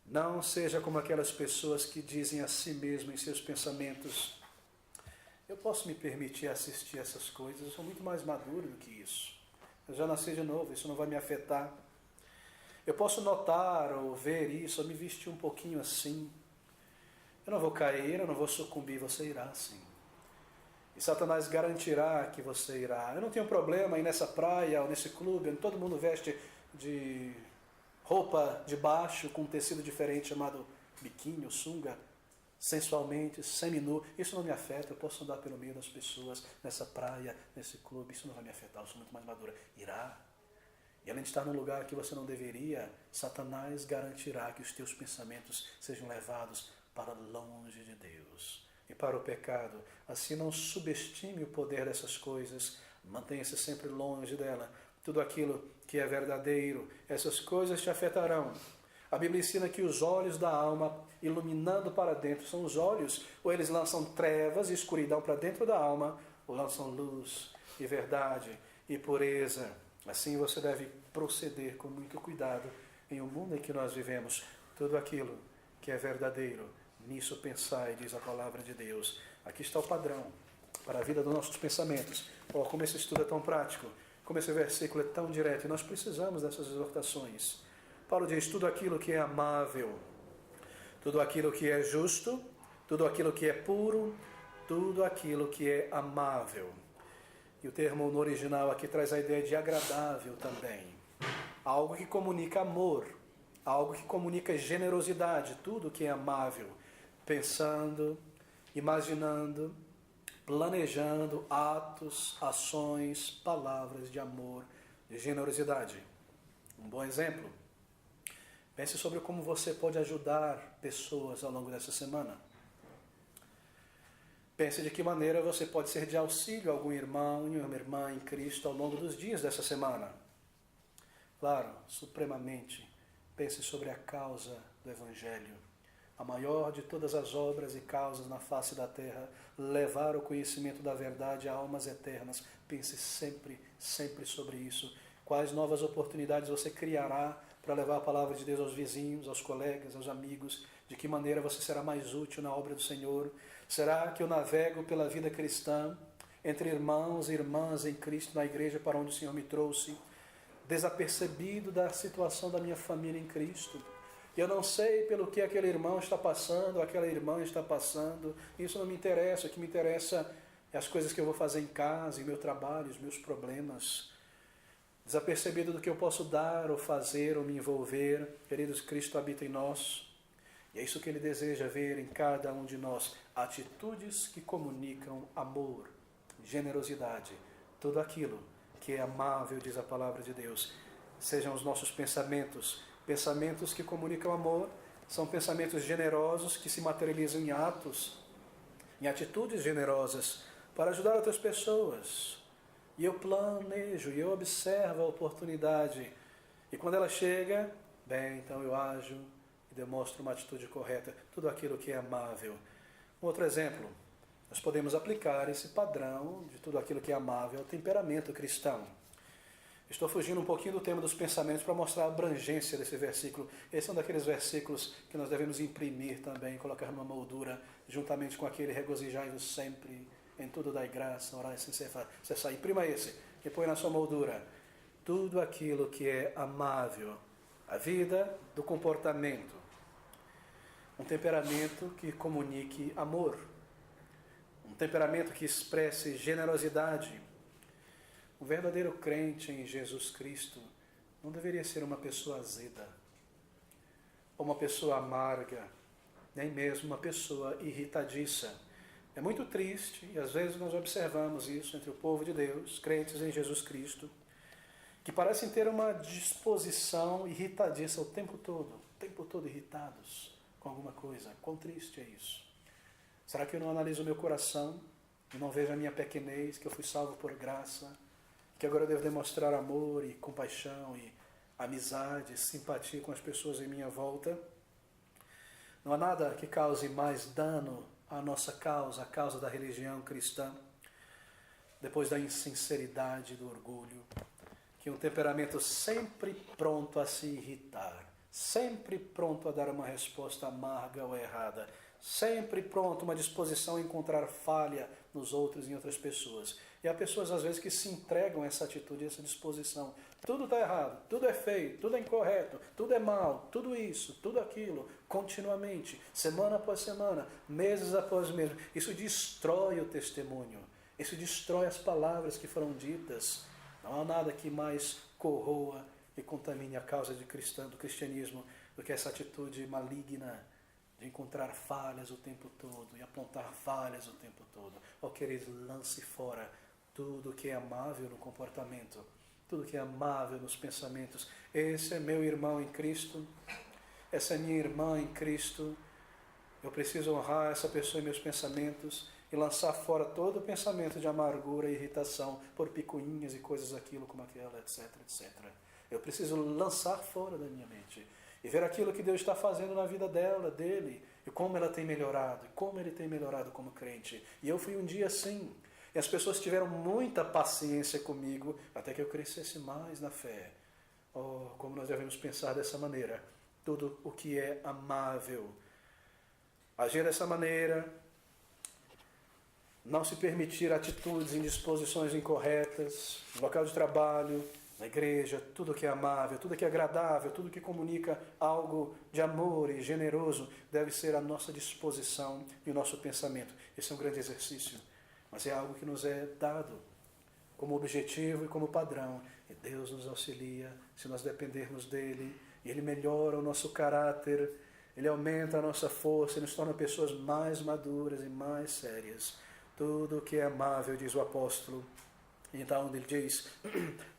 não seja como aquelas pessoas que dizem a si mesmo em seus pensamentos: eu posso me permitir assistir essas coisas, eu sou muito mais maduro do que isso. Eu já nasci de novo, isso não vai me afetar. Eu posso notar ou ver isso, ou me vestir um pouquinho assim. Eu não vou cair, eu não vou sucumbir, você irá sim. E Satanás garantirá que você irá. Eu não tenho problema em ir nessa praia ou nesse clube, onde todo mundo veste de roupa de baixo com um tecido diferente chamado biquíni ou sunga, sensualmente, seminu. Isso não me afeta, eu posso andar pelo meio das pessoas nessa praia, nesse clube, isso não vai me afetar, eu sou muito mais madura. Irá. E além de estar num lugar que você não deveria, Satanás garantirá que os teus pensamentos sejam levados para longe de Deus e para o pecado. Assim, não subestime o poder dessas coisas, mantenha-se sempre longe dela. Tudo aquilo que é verdadeiro, essas coisas te afetarão. A Bíblia ensina que os olhos da alma, iluminando para dentro, são os olhos, ou eles lançam trevas e escuridão para dentro da alma, ou lançam luz e verdade e pureza. Assim você deve proceder com muito cuidado em um mundo em que nós vivemos. Tudo aquilo que é verdadeiro, nisso pensai, diz a palavra de Deus. Aqui está o padrão para a vida dos nossos pensamentos. Oh, como esse estudo é tão prático, como esse versículo é tão direto, e nós precisamos dessas exortações. Paulo diz: tudo aquilo que é amável, tudo aquilo que é justo, tudo aquilo que é puro, tudo aquilo que é amável. E o termo no original aqui traz a ideia de agradável também. Algo que comunica amor, algo que comunica generosidade, tudo que é amável. Pensando, imaginando, planejando atos, ações, palavras de amor, de generosidade. Um bom exemplo. Pense sobre como você pode ajudar pessoas ao longo dessa semana. Pense de que maneira você pode ser de auxílio a algum irmão e uma irmã em Cristo ao longo dos dias dessa semana. Claro, supremamente, pense sobre a causa do Evangelho. A maior de todas as obras e causas na face da terra, levar o conhecimento da verdade a almas eternas. Pense sempre, sempre sobre isso. Quais novas oportunidades você criará para levar a palavra de Deus aos vizinhos, aos colegas, aos amigos? De que maneira você será mais útil na obra do Senhor? Será que eu navego pela vida cristã, entre irmãos e irmãs em Cristo, na igreja para onde o Senhor me trouxe, desapercebido da situação da minha família em Cristo? Eu não sei pelo que aquele irmão está passando, aquela irmã está passando, isso não me interessa. O que me interessa é as coisas que eu vou fazer em casa, em meu trabalho, os meus problemas. Desapercebido do que eu posso dar, ou fazer, ou me envolver. Queridos, Cristo habita em nós. E é isso que Ele deseja ver em cada um de nós. Atitudes que comunicam amor, generosidade. Tudo aquilo que é amável, diz a palavra de Deus. Sejam os nossos pensamentos. Pensamentos que comunicam amor. São pensamentos generosos que se materializam em atos, em atitudes generosas para ajudar outras pessoas. E eu planejo, e eu observo a oportunidade. E quando ela chega, bem, então eu ajo e demonstro uma atitude correta. Tudo aquilo que é amável. Um outro exemplo, nós podemos aplicar esse padrão de tudo aquilo que é amável ao temperamento cristão. Estou fugindo um pouquinho do tema dos pensamentos para mostrar a abrangência desse versículo. Esse é um daqueles versículos que nós devemos imprimir também, colocar numa moldura, juntamente com aquele regozijai-vos sempre, em tudo dai graça, orai sem cessar. Imprima esse e põe na sua moldura. Tudo aquilo que é amável, a vida do comportamento, um temperamento que comunique amor, um temperamento que expresse generosidade. Um verdadeiro crente em Jesus Cristo não deveria ser uma pessoa azeda, ou uma pessoa amarga, nem mesmo uma pessoa irritadiça. É muito triste, e às vezes nós observamos isso entre o povo de Deus, crentes em Jesus Cristo, que parecem ter uma disposição irritadiça o tempo todo irritados com alguma coisa. Quão triste é isso? Será que eu não analiso o meu coração e não vejo a minha pequenez, que eu fui salvo por graça, que agora eu devo demonstrar amor e compaixão e amizade, simpatia com as pessoas em minha volta? Não há nada que cause mais dano à nossa causa, a causa da religião cristã, depois da insinceridade e do orgulho, que um temperamento sempre pronto a se irritar, sempre pronto a dar uma resposta amarga ou errada, sempre pronto, uma disposição a encontrar falha nos outros e em outras pessoas. E há pessoas às vezes que se entregam a essa atitude, a essa disposição. Tudo está errado, tudo é feio, tudo é incorreto, tudo é mal, tudo isso, tudo aquilo, continuamente, semana após semana, meses após meses. Isso destrói o testemunho, isso destrói as palavras que foram ditas. Não há nada que mais corroa e contamine a causa do cristianismo do que essa atitude maligna de encontrar falhas o tempo todo e apontar falhas o tempo todo. Oh, querido, lance fora tudo que é amável no comportamento, tudo que é amável nos pensamentos. Esse é meu irmão em Cristo, essa é minha irmã em Cristo. Eu preciso honrar essa pessoa em meus pensamentos e lançar fora todo o pensamento de amargura e irritação por picuinhas e coisas aquilo como aquela, etc, etc. Eu preciso lançar fora da minha mente e ver aquilo que Deus está fazendo na vida dela, dele, e como ela tem melhorado, e como ele tem melhorado como crente. E eu fui um dia assim, e as pessoas tiveram muita paciência comigo, até que eu crescesse mais na fé. Oh, como nós devemos pensar dessa maneira, tudo o que é amável, agir dessa maneira, não se permitir atitudes, indisposições incorretas, no local de trabalho, na igreja, tudo que é amável, tudo que é agradável, tudo que comunica algo de amor e generoso, deve ser a nossa disposição e o nosso pensamento. Esse é um grande exercício, mas é algo que nos é dado como objetivo e como padrão. E Deus nos auxilia se nós dependermos dele, e ele melhora o nosso caráter, ele aumenta a nossa força e nos torna pessoas mais maduras e mais sérias. Tudo que é amável, diz o apóstolo. Então ele diz,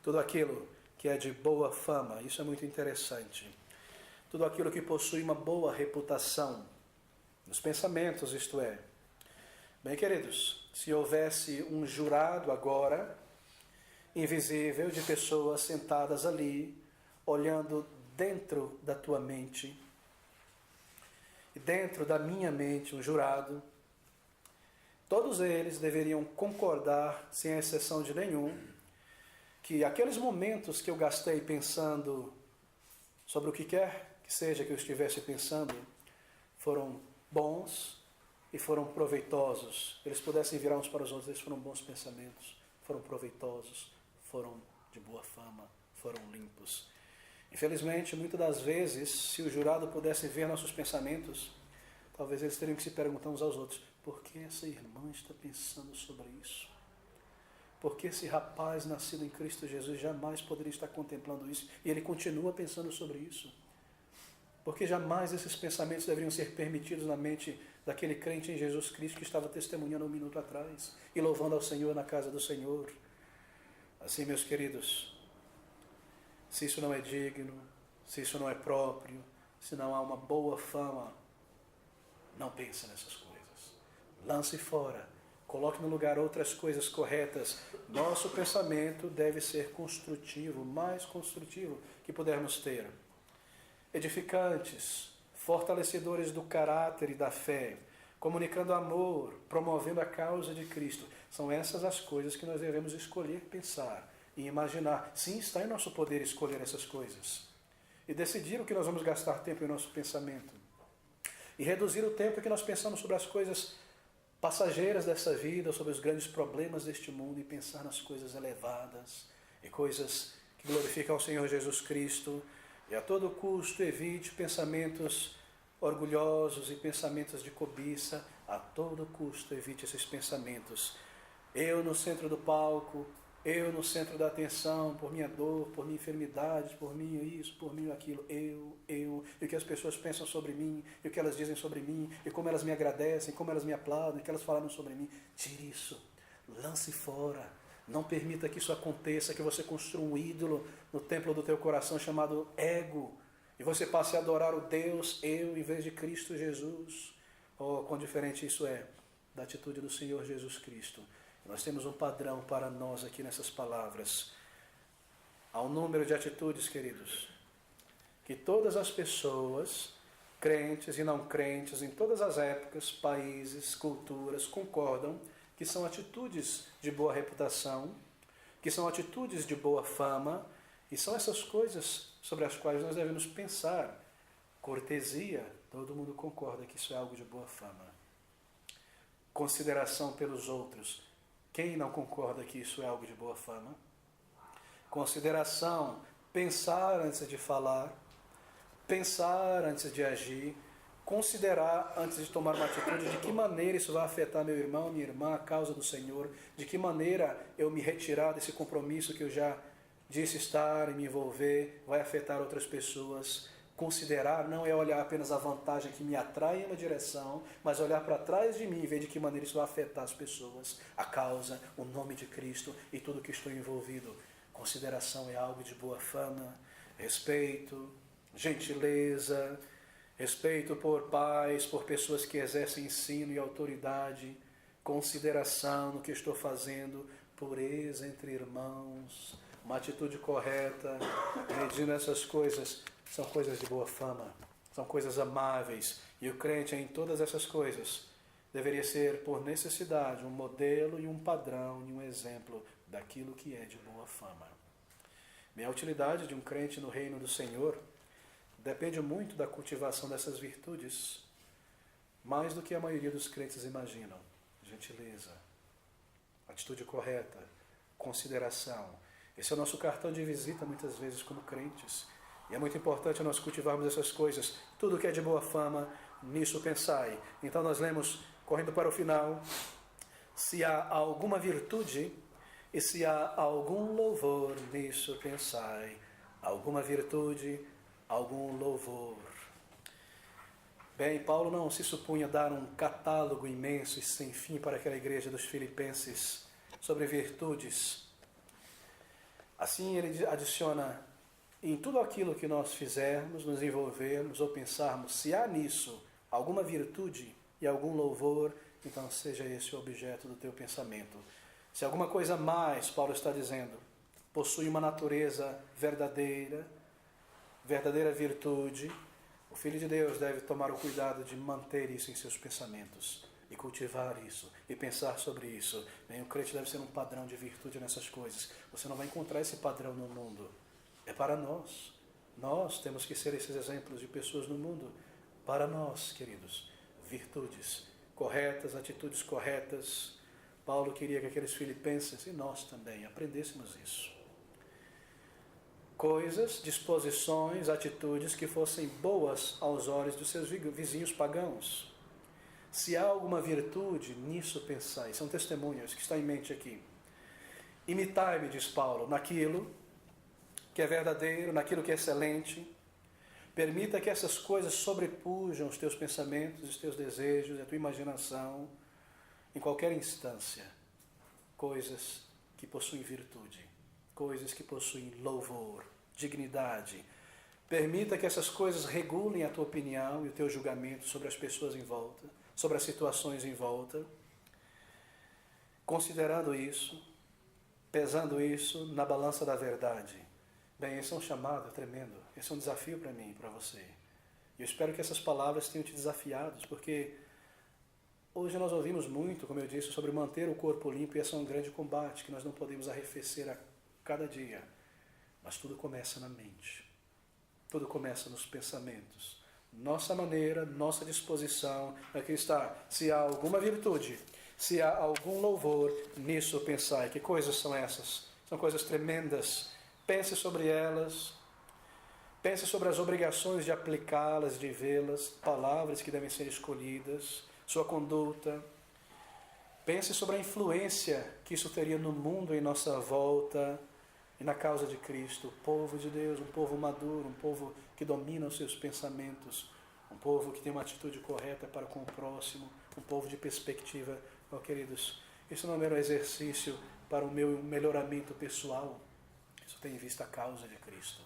tudo aquilo que é de boa fama, isso é muito interessante. Tudo aquilo que possui uma boa reputação, nos pensamentos, isto é. Bem, queridos, se houvesse um jurado agora, invisível, de pessoas sentadas ali, olhando dentro da tua mente, e dentro da minha mente, um jurado, todos eles deveriam concordar, sem exceção de nenhum, que aqueles momentos que eu gastei pensando sobre o que quer que seja que eu estivesse pensando, foram bons e foram proveitosos. Eles pudessem virar uns para os outros, eles foram bons pensamentos, foram proveitosos, foram de boa fama, foram limpos. Infelizmente, muitas das vezes, se o jurado pudesse ver nossos pensamentos, talvez eles teriam que se perguntar uns aos outros, por que essa irmã está pensando sobre isso? Por que esse rapaz nascido em Cristo Jesus jamais poderia estar contemplando isso? E ele continua pensando sobre isso. Porque jamais esses pensamentos deveriam ser permitidos na mente daquele crente em Jesus Cristo que estava testemunhando um minuto atrás e louvando ao Senhor na casa do Senhor. Assim, meus queridos, se isso não é digno, se isso não é próprio, se não há uma boa fama, não pense nessas coisas. Lance fora, coloque no lugar outras coisas corretas. Nosso pensamento deve ser construtivo, o mais construtivo que pudermos ter. Edificantes, fortalecedores do caráter e da fé, comunicando amor, promovendo a causa de Cristo. São essas as coisas que nós devemos escolher pensar e imaginar. Sim, está em nosso poder escolher essas coisas e decidir o que nós vamos gastar tempo em nosso pensamento. E reduzir o tempo que nós pensamos sobre as coisas passageiras dessa vida, sobre os grandes problemas deste mundo, e pensar nas coisas elevadas e coisas que glorificam ao Senhor Jesus Cristo. E a todo custo evite pensamentos orgulhosos e pensamentos de cobiça. A todo custo evite esses pensamentos. Eu no centro do palco, Eu no centro da atenção, por minha dor, por minha enfermidade, por mim isso, por mim aquilo, eu, e o que as pessoas pensam sobre mim, e o que elas dizem sobre mim, e como elas me agradecem, como elas me aplaudem, o que elas falaram sobre mim. Tire isso, lance fora, não permita que isso aconteça, que você construa um ídolo no templo do teu coração chamado ego, e você passe a adorar o Deus, eu, em vez de Cristo Jesus. Oh, quão diferente isso é da atitude do Senhor Jesus Cristo. Nós temos um padrão para nós aqui nessas palavras. Há um número de atitudes, queridos, que todas as pessoas, crentes e não crentes, em todas as épocas, países, culturas, concordam que são atitudes de boa reputação, que são atitudes de boa fama, e são essas coisas sobre as quais nós devemos pensar. Cortesia, todo mundo concorda que isso é algo de boa fama. Consideração pelos outros, quem não concorda que isso é algo de boa fama? Consideração, pensar antes de falar, pensar antes de agir, considerar antes de tomar uma atitude, de que maneira isso vai afetar meu irmão, minha irmã, a causa do Senhor, de que maneira eu me retirar desse compromisso que eu já disse estar e me envolver, vai afetar outras pessoas. Considerar não é olhar apenas a vantagem que me atrai em uma direção, mas olhar para trás de mim e ver de que maneira isso vai afetar as pessoas, a causa, o nome de Cristo e tudo que estou envolvido. Consideração é algo de boa fama, respeito, gentileza, respeito por pais, por pessoas que exercem ensino e autoridade, consideração no que estou fazendo, pureza entre irmãos, uma atitude correta, medindo essas coisas. São coisas de boa fama, são coisas amáveis. E o crente em todas essas coisas deveria ser, por necessidade, um modelo e um padrão e um exemplo daquilo que é de boa fama. A utilidade de um crente no reino do Senhor depende muito da cultivação dessas virtudes, mais do que a maioria dos crentes imaginam. Gentileza, atitude correta, consideração. Esse é o nosso cartão de visita muitas vezes como crentes. E é muito importante nós cultivarmos essas coisas. Tudo que é de boa fama, nisso pensai. Então nós lemos, correndo para o final, se há alguma virtude e se há algum louvor, nisso pensai. Alguma virtude, algum louvor. Bem, Paulo não se supunha dar um catálogo imenso e sem fim para aquela igreja dos Filipenses sobre virtudes. Assim ele adiciona: em tudo aquilo que nós fizermos, nos envolvermos ou pensarmos, se há nisso alguma virtude e algum louvor, então seja esse o objeto do teu pensamento. Se alguma coisa mais, Paulo está dizendo, possui uma natureza verdadeira, verdadeira virtude, o Filho de Deus deve tomar o cuidado de manter isso em seus pensamentos e cultivar isso e pensar sobre isso. Bem, o crente deve ser um padrão de virtude nessas coisas. Você não vai encontrar esse padrão no mundo. É para nós. Nós temos que ser esses exemplos de pessoas no mundo. Para nós, queridos, virtudes corretas, atitudes corretas. Paulo queria que aqueles filipenses, e nós também, aprendêssemos isso. Coisas, disposições, atitudes que fossem boas aos olhos dos seus vizinhos pagãos. Se há alguma virtude, nisso pensai. São testemunhas que está em mente aqui. Imitai-me, diz Paulo, naquilo que é verdadeiro, naquilo que é excelente. Permita que essas coisas sobrepujam os teus pensamentos, os teus desejos, a tua imaginação, em qualquer instância. Coisas que possuem virtude, coisas que possuem louvor, dignidade. Permita que essas coisas regulem a tua opinião e o teu julgamento sobre as pessoas em volta, sobre as situações em volta. Considerando isso, pesando isso na balança da verdade. Bem, esse é um chamado tremendo, esse é um desafio para mim e para você. E eu espero que essas palavras tenham te desafiado, porque hoje nós ouvimos muito, como eu disse, sobre manter o corpo limpo, e esse é um grande combate que nós não podemos arrefecer a cada dia. Mas tudo começa na mente, tudo começa nos pensamentos. Nossa maneira, nossa disposição, aqui está, se há alguma virtude, se há algum louvor, nisso pensai. Que coisas são essas? São coisas tremendas. Pense sobre elas, pense sobre as obrigações de aplicá-las, de vê-las, palavras que devem ser escolhidas, sua conduta. Pense sobre a influência que isso teria no mundo em nossa volta e na causa de Cristo. O povo de Deus, um povo maduro, um povo que domina os seus pensamentos, um povo que tem uma atitude correta para com o próximo, um povo de perspectiva. Oh, queridos, isso não é um mero exercício para o meu melhoramento pessoal. Isso tem em vista a causa de Cristo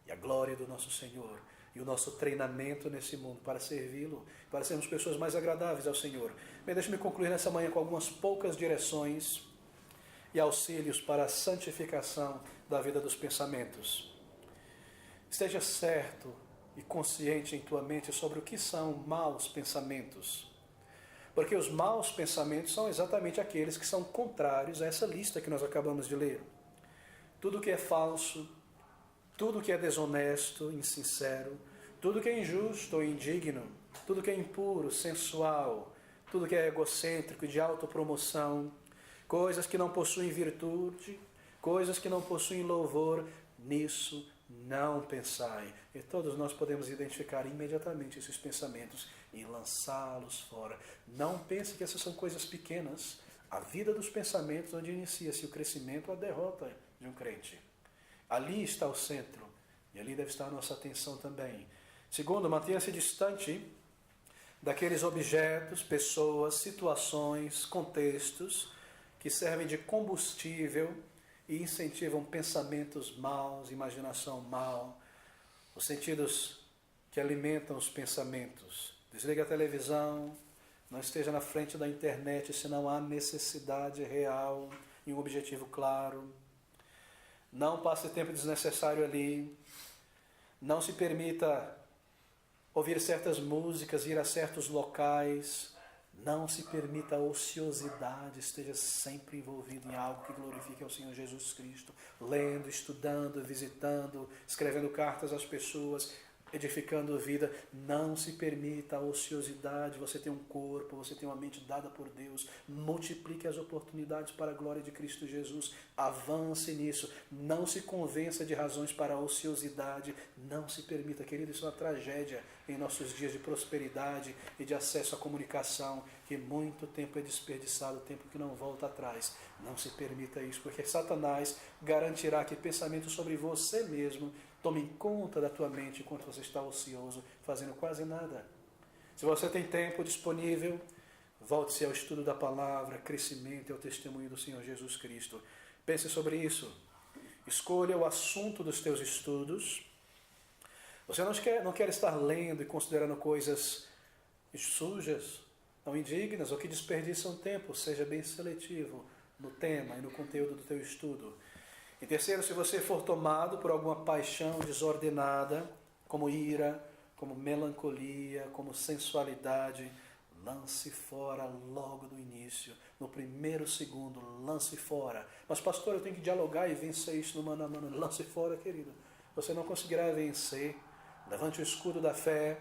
e a glória do nosso Senhor e o nosso treinamento nesse mundo para servi-lo, para sermos pessoas mais agradáveis ao Senhor. Bem, deixe-me concluir nessa manhã com algumas poucas direções e auxílios para a santificação da vida dos pensamentos. Esteja certo e consciente em tua mente sobre o que são maus pensamentos. Porque os maus pensamentos são exatamente aqueles que são contrários a essa lista que nós acabamos de ler. Tudo que é falso, tudo que é desonesto, insincero, tudo que é injusto ou indigno, tudo que é impuro, sensual, tudo que é egocêntrico, de autopromoção, coisas que não possuem virtude, coisas que não possuem louvor, nisso não pensai. E todos nós podemos identificar imediatamente esses pensamentos e lançá-los fora. Não pense que essas são coisas pequenas. A vida dos pensamentos, onde inicia-se o crescimento, a derrota de um crente. Ali está o centro, e ali deve estar a nossa atenção também. Segundo, mantenha-se distante daqueles objetos, pessoas, situações, contextos que servem de combustível e incentivam pensamentos maus, imaginação mal, os sentidos que alimentam os pensamentos. Desligue a televisão, não esteja na frente da internet se não há necessidade real e um objetivo claro. Não passe tempo desnecessário ali. Não se permita ouvir certas músicas, ir a certos locais. Não se permita a ociosidade, esteja sempre envolvido em algo que glorifique ao Senhor Jesus Cristo, lendo, estudando, visitando, escrevendo cartas às pessoas, edificando vida. Não se permita a ociosidade. Você tem um corpo, você tem uma mente dada por Deus. Multiplique as oportunidades para a glória de Cristo Jesus. Avance nisso. Não se convença de razões para a ociosidade. Não se permita, querido, isso é uma tragédia em nossos dias de prosperidade e de acesso à comunicação, que muito tempo é desperdiçado, tempo que não volta atrás. Não se permita isso, porque Satanás garantirá que pensamentos sobre você mesmo tomem conta da tua mente enquanto você está ocioso, fazendo quase nada. Se você tem tempo disponível, volte-se ao estudo da palavra, crescimento e ao testemunho do Senhor Jesus Cristo. Pense sobre isso. Escolha o assunto dos teus estudos. Você não quer estar lendo e considerando coisas sujas, não indignas ou que desperdiçam tempo. Seja bem seletivo no tema e no conteúdo do teu estudo. E terceiro, se você for tomado por alguma paixão desordenada, como ira, como melancolia, como sensualidade, lance fora logo do início, no primeiro segundo, lance fora. Mas pastor, eu tenho que dialogar e vencer isso no mano a mano. Lance fora, querido. Você não conseguirá vencer. Levante o escudo da fé,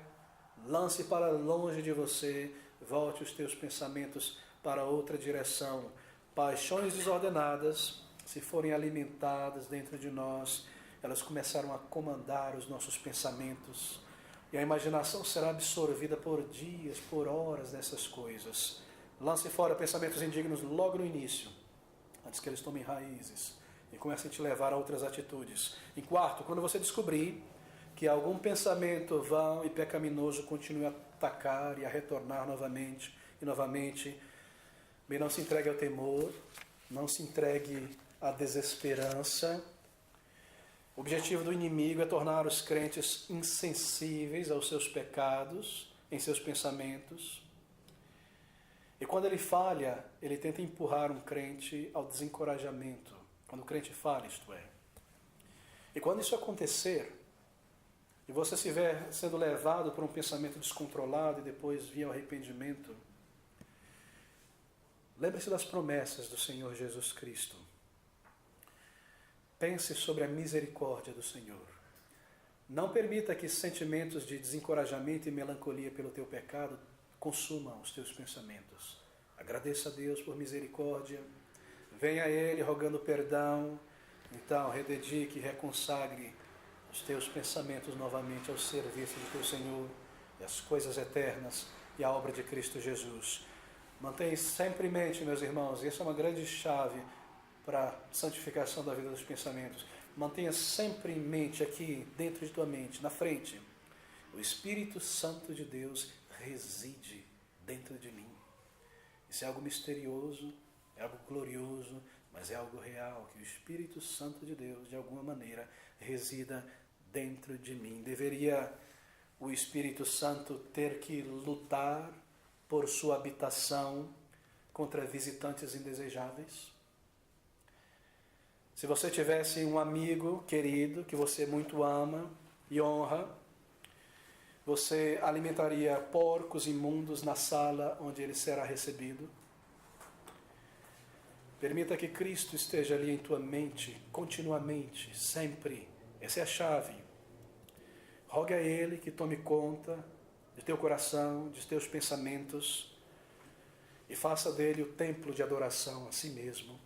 lance para longe de você, volte os teus pensamentos para outra direção. Paixões desordenadas, se forem alimentadas dentro de nós, elas começaram a comandar os nossos pensamentos. E a imaginação será absorvida por dias, por horas dessas coisas. Lance fora pensamentos indignos logo no início, antes que eles tomem raízes e comecem a te levar a outras atitudes. E quarto, quando você descobrir que algum pensamento vão e pecaminoso continue a atacar e a retornar novamente e novamente, bem, não se entregue ao temor, não se entregue à desesperança. O objetivo do inimigo é tornar os crentes insensíveis aos seus pecados, em seus pensamentos. E quando ele falha, ele tenta empurrar um crente ao desencorajamento. Quando o crente falha, isto é. E quando isso acontecer, e você se ver sendo levado por um pensamento descontrolado e depois vir ao arrependimento, lembre-se das promessas do Senhor Jesus Cristo. Pense sobre a misericórdia do Senhor. Não permita que sentimentos de desencorajamento e melancolia pelo teu pecado consumam os teus pensamentos. Agradeça a Deus por misericórdia. Venha a Ele rogando perdão. Então, rededique e reconsagre os teus pensamentos novamente ao serviço do teu Senhor e às coisas eternas e à obra de Cristo Jesus. Mantenha sempre em mente, meus irmãos, e essa é uma grande chave para a santificação da vida dos pensamentos. Mantenha sempre em mente, aqui dentro de tua mente, na frente, o Espírito Santo de Deus reside dentro de mim. Isso é algo misterioso, é algo glorioso, mas é algo real, que o Espírito Santo de Deus, de alguma maneira, resida dentro de mim. Deveria o Espírito Santo ter que lutar por sua habitação contra visitantes indesejáveis? Se você tivesse um amigo querido, que você muito ama e honra, você alimentaria porcos imundos na sala onde ele será recebido? Permita que Cristo esteja ali em tua mente, continuamente, sempre. Essa é a chave. Rogue a Ele que tome conta de teu coração, de teus pensamentos, e faça dele o templo de adoração a si mesmo.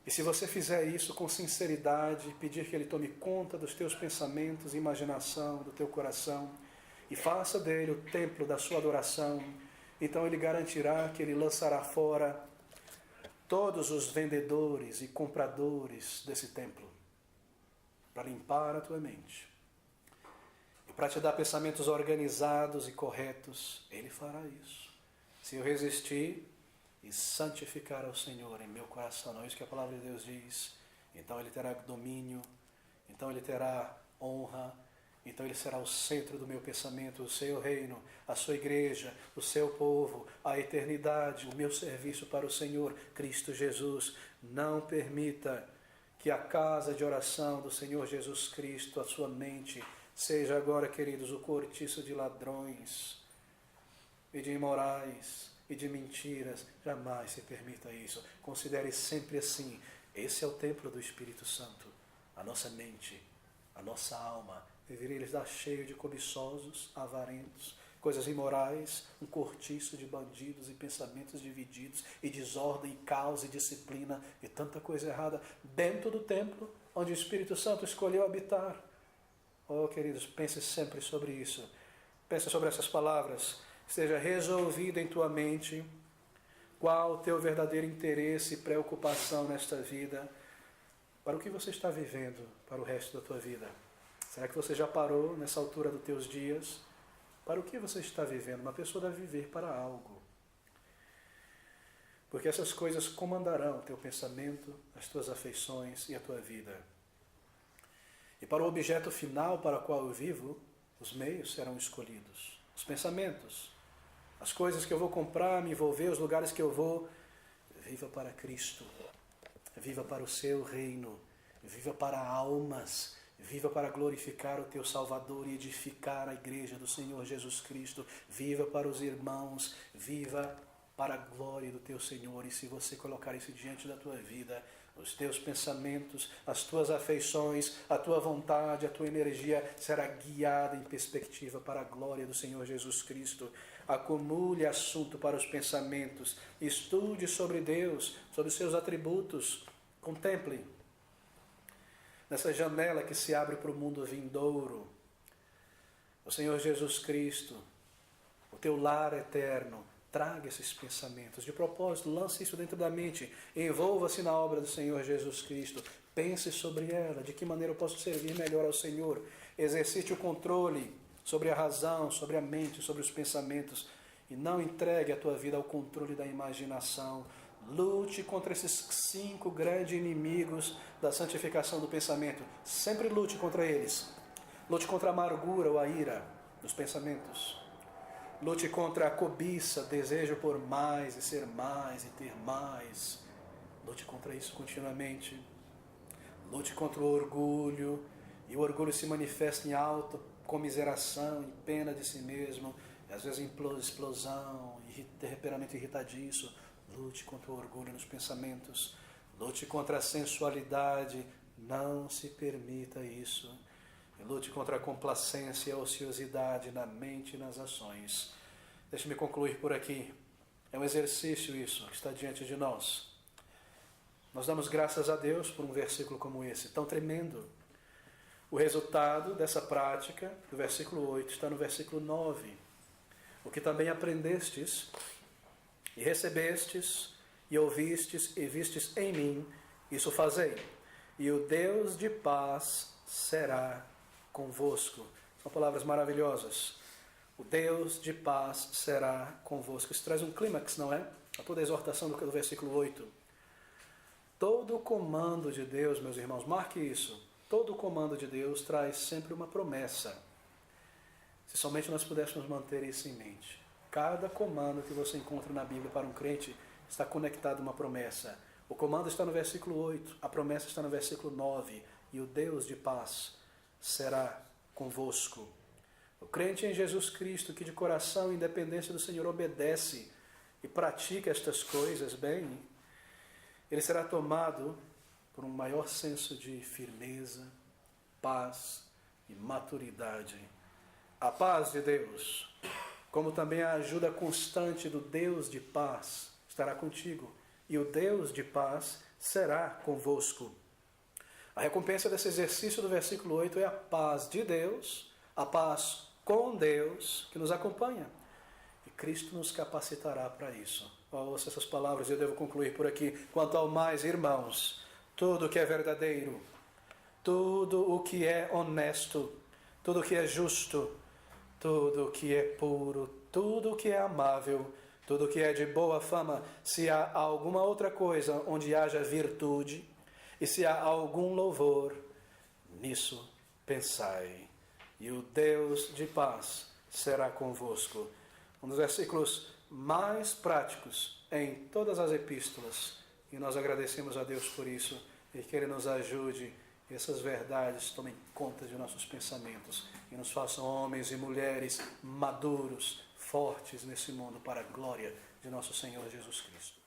E se você fizer isso com sinceridade, pedir que Ele tome conta dos teus pensamentos, imaginação, do teu coração, e faça dele o templo da sua adoração, então Ele garantirá que Ele lançará fora todos os vendedores e compradores desse templo, para limpar a tua mente. E para te dar pensamentos organizados e corretos, Ele fará isso. Se eu resistir e santificar ao Senhor em meu coração, não é isso que a palavra de Deus diz, então Ele terá domínio, então Ele terá honra, então Ele será o centro do meu pensamento, o seu reino, a sua igreja, o seu povo, a eternidade, o meu serviço para o Senhor, Cristo Jesus. Não permita que a casa de oração do Senhor Jesus Cristo, a sua mente, seja agora, queridos, o cortiço de ladrões e de imorais e de mentiras. Jamais se permita isso. Considere sempre assim. Esse é o templo do Espírito Santo. A nossa mente, a nossa alma deveria estar cheio de cobiçosos, avarentos, coisas imorais, um cortiço de bandidos e pensamentos divididos e desordem, e caos e disciplina e tanta coisa errada dentro do templo onde o Espírito Santo escolheu habitar. Oh, queridos, pense sempre sobre isso. Pense sobre essas palavras. Esteja resolvido em tua mente qual o teu verdadeiro interesse e preocupação nesta vida, para o que você está vivendo para o resto da tua vida. Será que você já parou nessa altura dos teus dias? Para o que você está vivendo? Uma pessoa deve viver para algo. Porque essas coisas comandarão o teu pensamento, as tuas afeições e a tua vida. E para o objeto final para o qual eu vivo, os meios serão escolhidos. Os pensamentos, as coisas que eu vou comprar, me envolver, os lugares que eu vou. Viva para Cristo. Viva para o seu reino. Viva para almas. Viva para glorificar o teu Salvador e edificar a igreja do Senhor Jesus Cristo. Viva para os irmãos. Viva para a glória do teu Senhor. E se você colocar isso diante da tua vida, os teus pensamentos, as tuas afeições, a tua vontade, a tua energia será guiada em perspectiva para a glória do Senhor Jesus Cristo. Acumule assunto para os pensamentos. Estude sobre Deus, sobre os seus atributos. Contemple nessa janela que se abre para o mundo vindouro, o Senhor Jesus Cristo, o teu lar eterno. Traga esses pensamentos. De propósito, lance isso dentro da mente. Envolva-se na obra do Senhor Jesus Cristo. Pense sobre ela. De que maneira eu posso servir melhor ao Senhor? Exercite o controle sobre a razão, sobre a mente, sobre os pensamentos. E não entregue a tua vida ao controle da imaginação. Lute contra esses 5 grandes inimigos da santificação do pensamento. Sempre lute contra eles. Lute contra a amargura ou a ira dos pensamentos. Lute contra a cobiça, desejo por mais e ser mais e ter mais. Lute contra isso continuamente. Lute contra o orgulho. E o orgulho se manifesta em autocomiseração, em pena de si mesmo. E às vezes em explosão, temperamento irritadiço. Lute contra o orgulho nos pensamentos. Lute contra a sensualidade. Não se permita isso. Lute contra a complacência e a ociosidade na mente e nas ações. Deixe-me concluir por aqui. É um exercício isso que está diante de nós. Nós damos graças a Deus por um versículo como esse, tão tremendo. O resultado dessa prática, do versículo 8, está no versículo 9. O que também aprendestes E recebestes, e ouvistes, e vistes em mim, isso fazei. E o Deus de paz será convosco. São palavras maravilhosas. O Deus de paz será convosco. Isso traz um clímax, não é? A toda a exortação do versículo 8. Todo o comando de Deus, meus irmãos, marque isso. Todo o comando de Deus traz sempre uma promessa. Se somente nós pudéssemos manter isso em mente. Cada comando que você encontra na Bíblia para um crente está conectado a uma promessa. O comando está no versículo 8, a promessa está no versículo 9. E o Deus de paz será convosco. O crente em Jesus Cristo, que de coração e independência do Senhor obedece e pratica estas coisas bem, ele será tomado por um maior senso de firmeza, paz e maturidade. A paz de Deus, como também a ajuda constante do Deus de paz, estará contigo. E o Deus de paz será convosco. A recompensa desse exercício do versículo 8 é a paz de Deus, a paz com Deus que nos acompanha. E Cristo nos capacitará para isso. Ouça essas palavras, eu devo concluir por aqui. Quanto ao mais, irmãos, tudo o que é verdadeiro, tudo o que é honesto, tudo o que é justo, tudo o que é puro, tudo o que é amável, tudo o que é de boa fama, se há alguma outra coisa onde haja virtude, e se há algum louvor, nisso pensai. E o Deus de paz será convosco. Um dos versículos mais práticos em todas as epístolas. E nós agradecemos a Deus por isso e que Ele nos ajude e essas verdades tomem conta de nossos pensamentos e nos façam homens e mulheres maduros, fortes nesse mundo para a glória de nosso Senhor Jesus Cristo.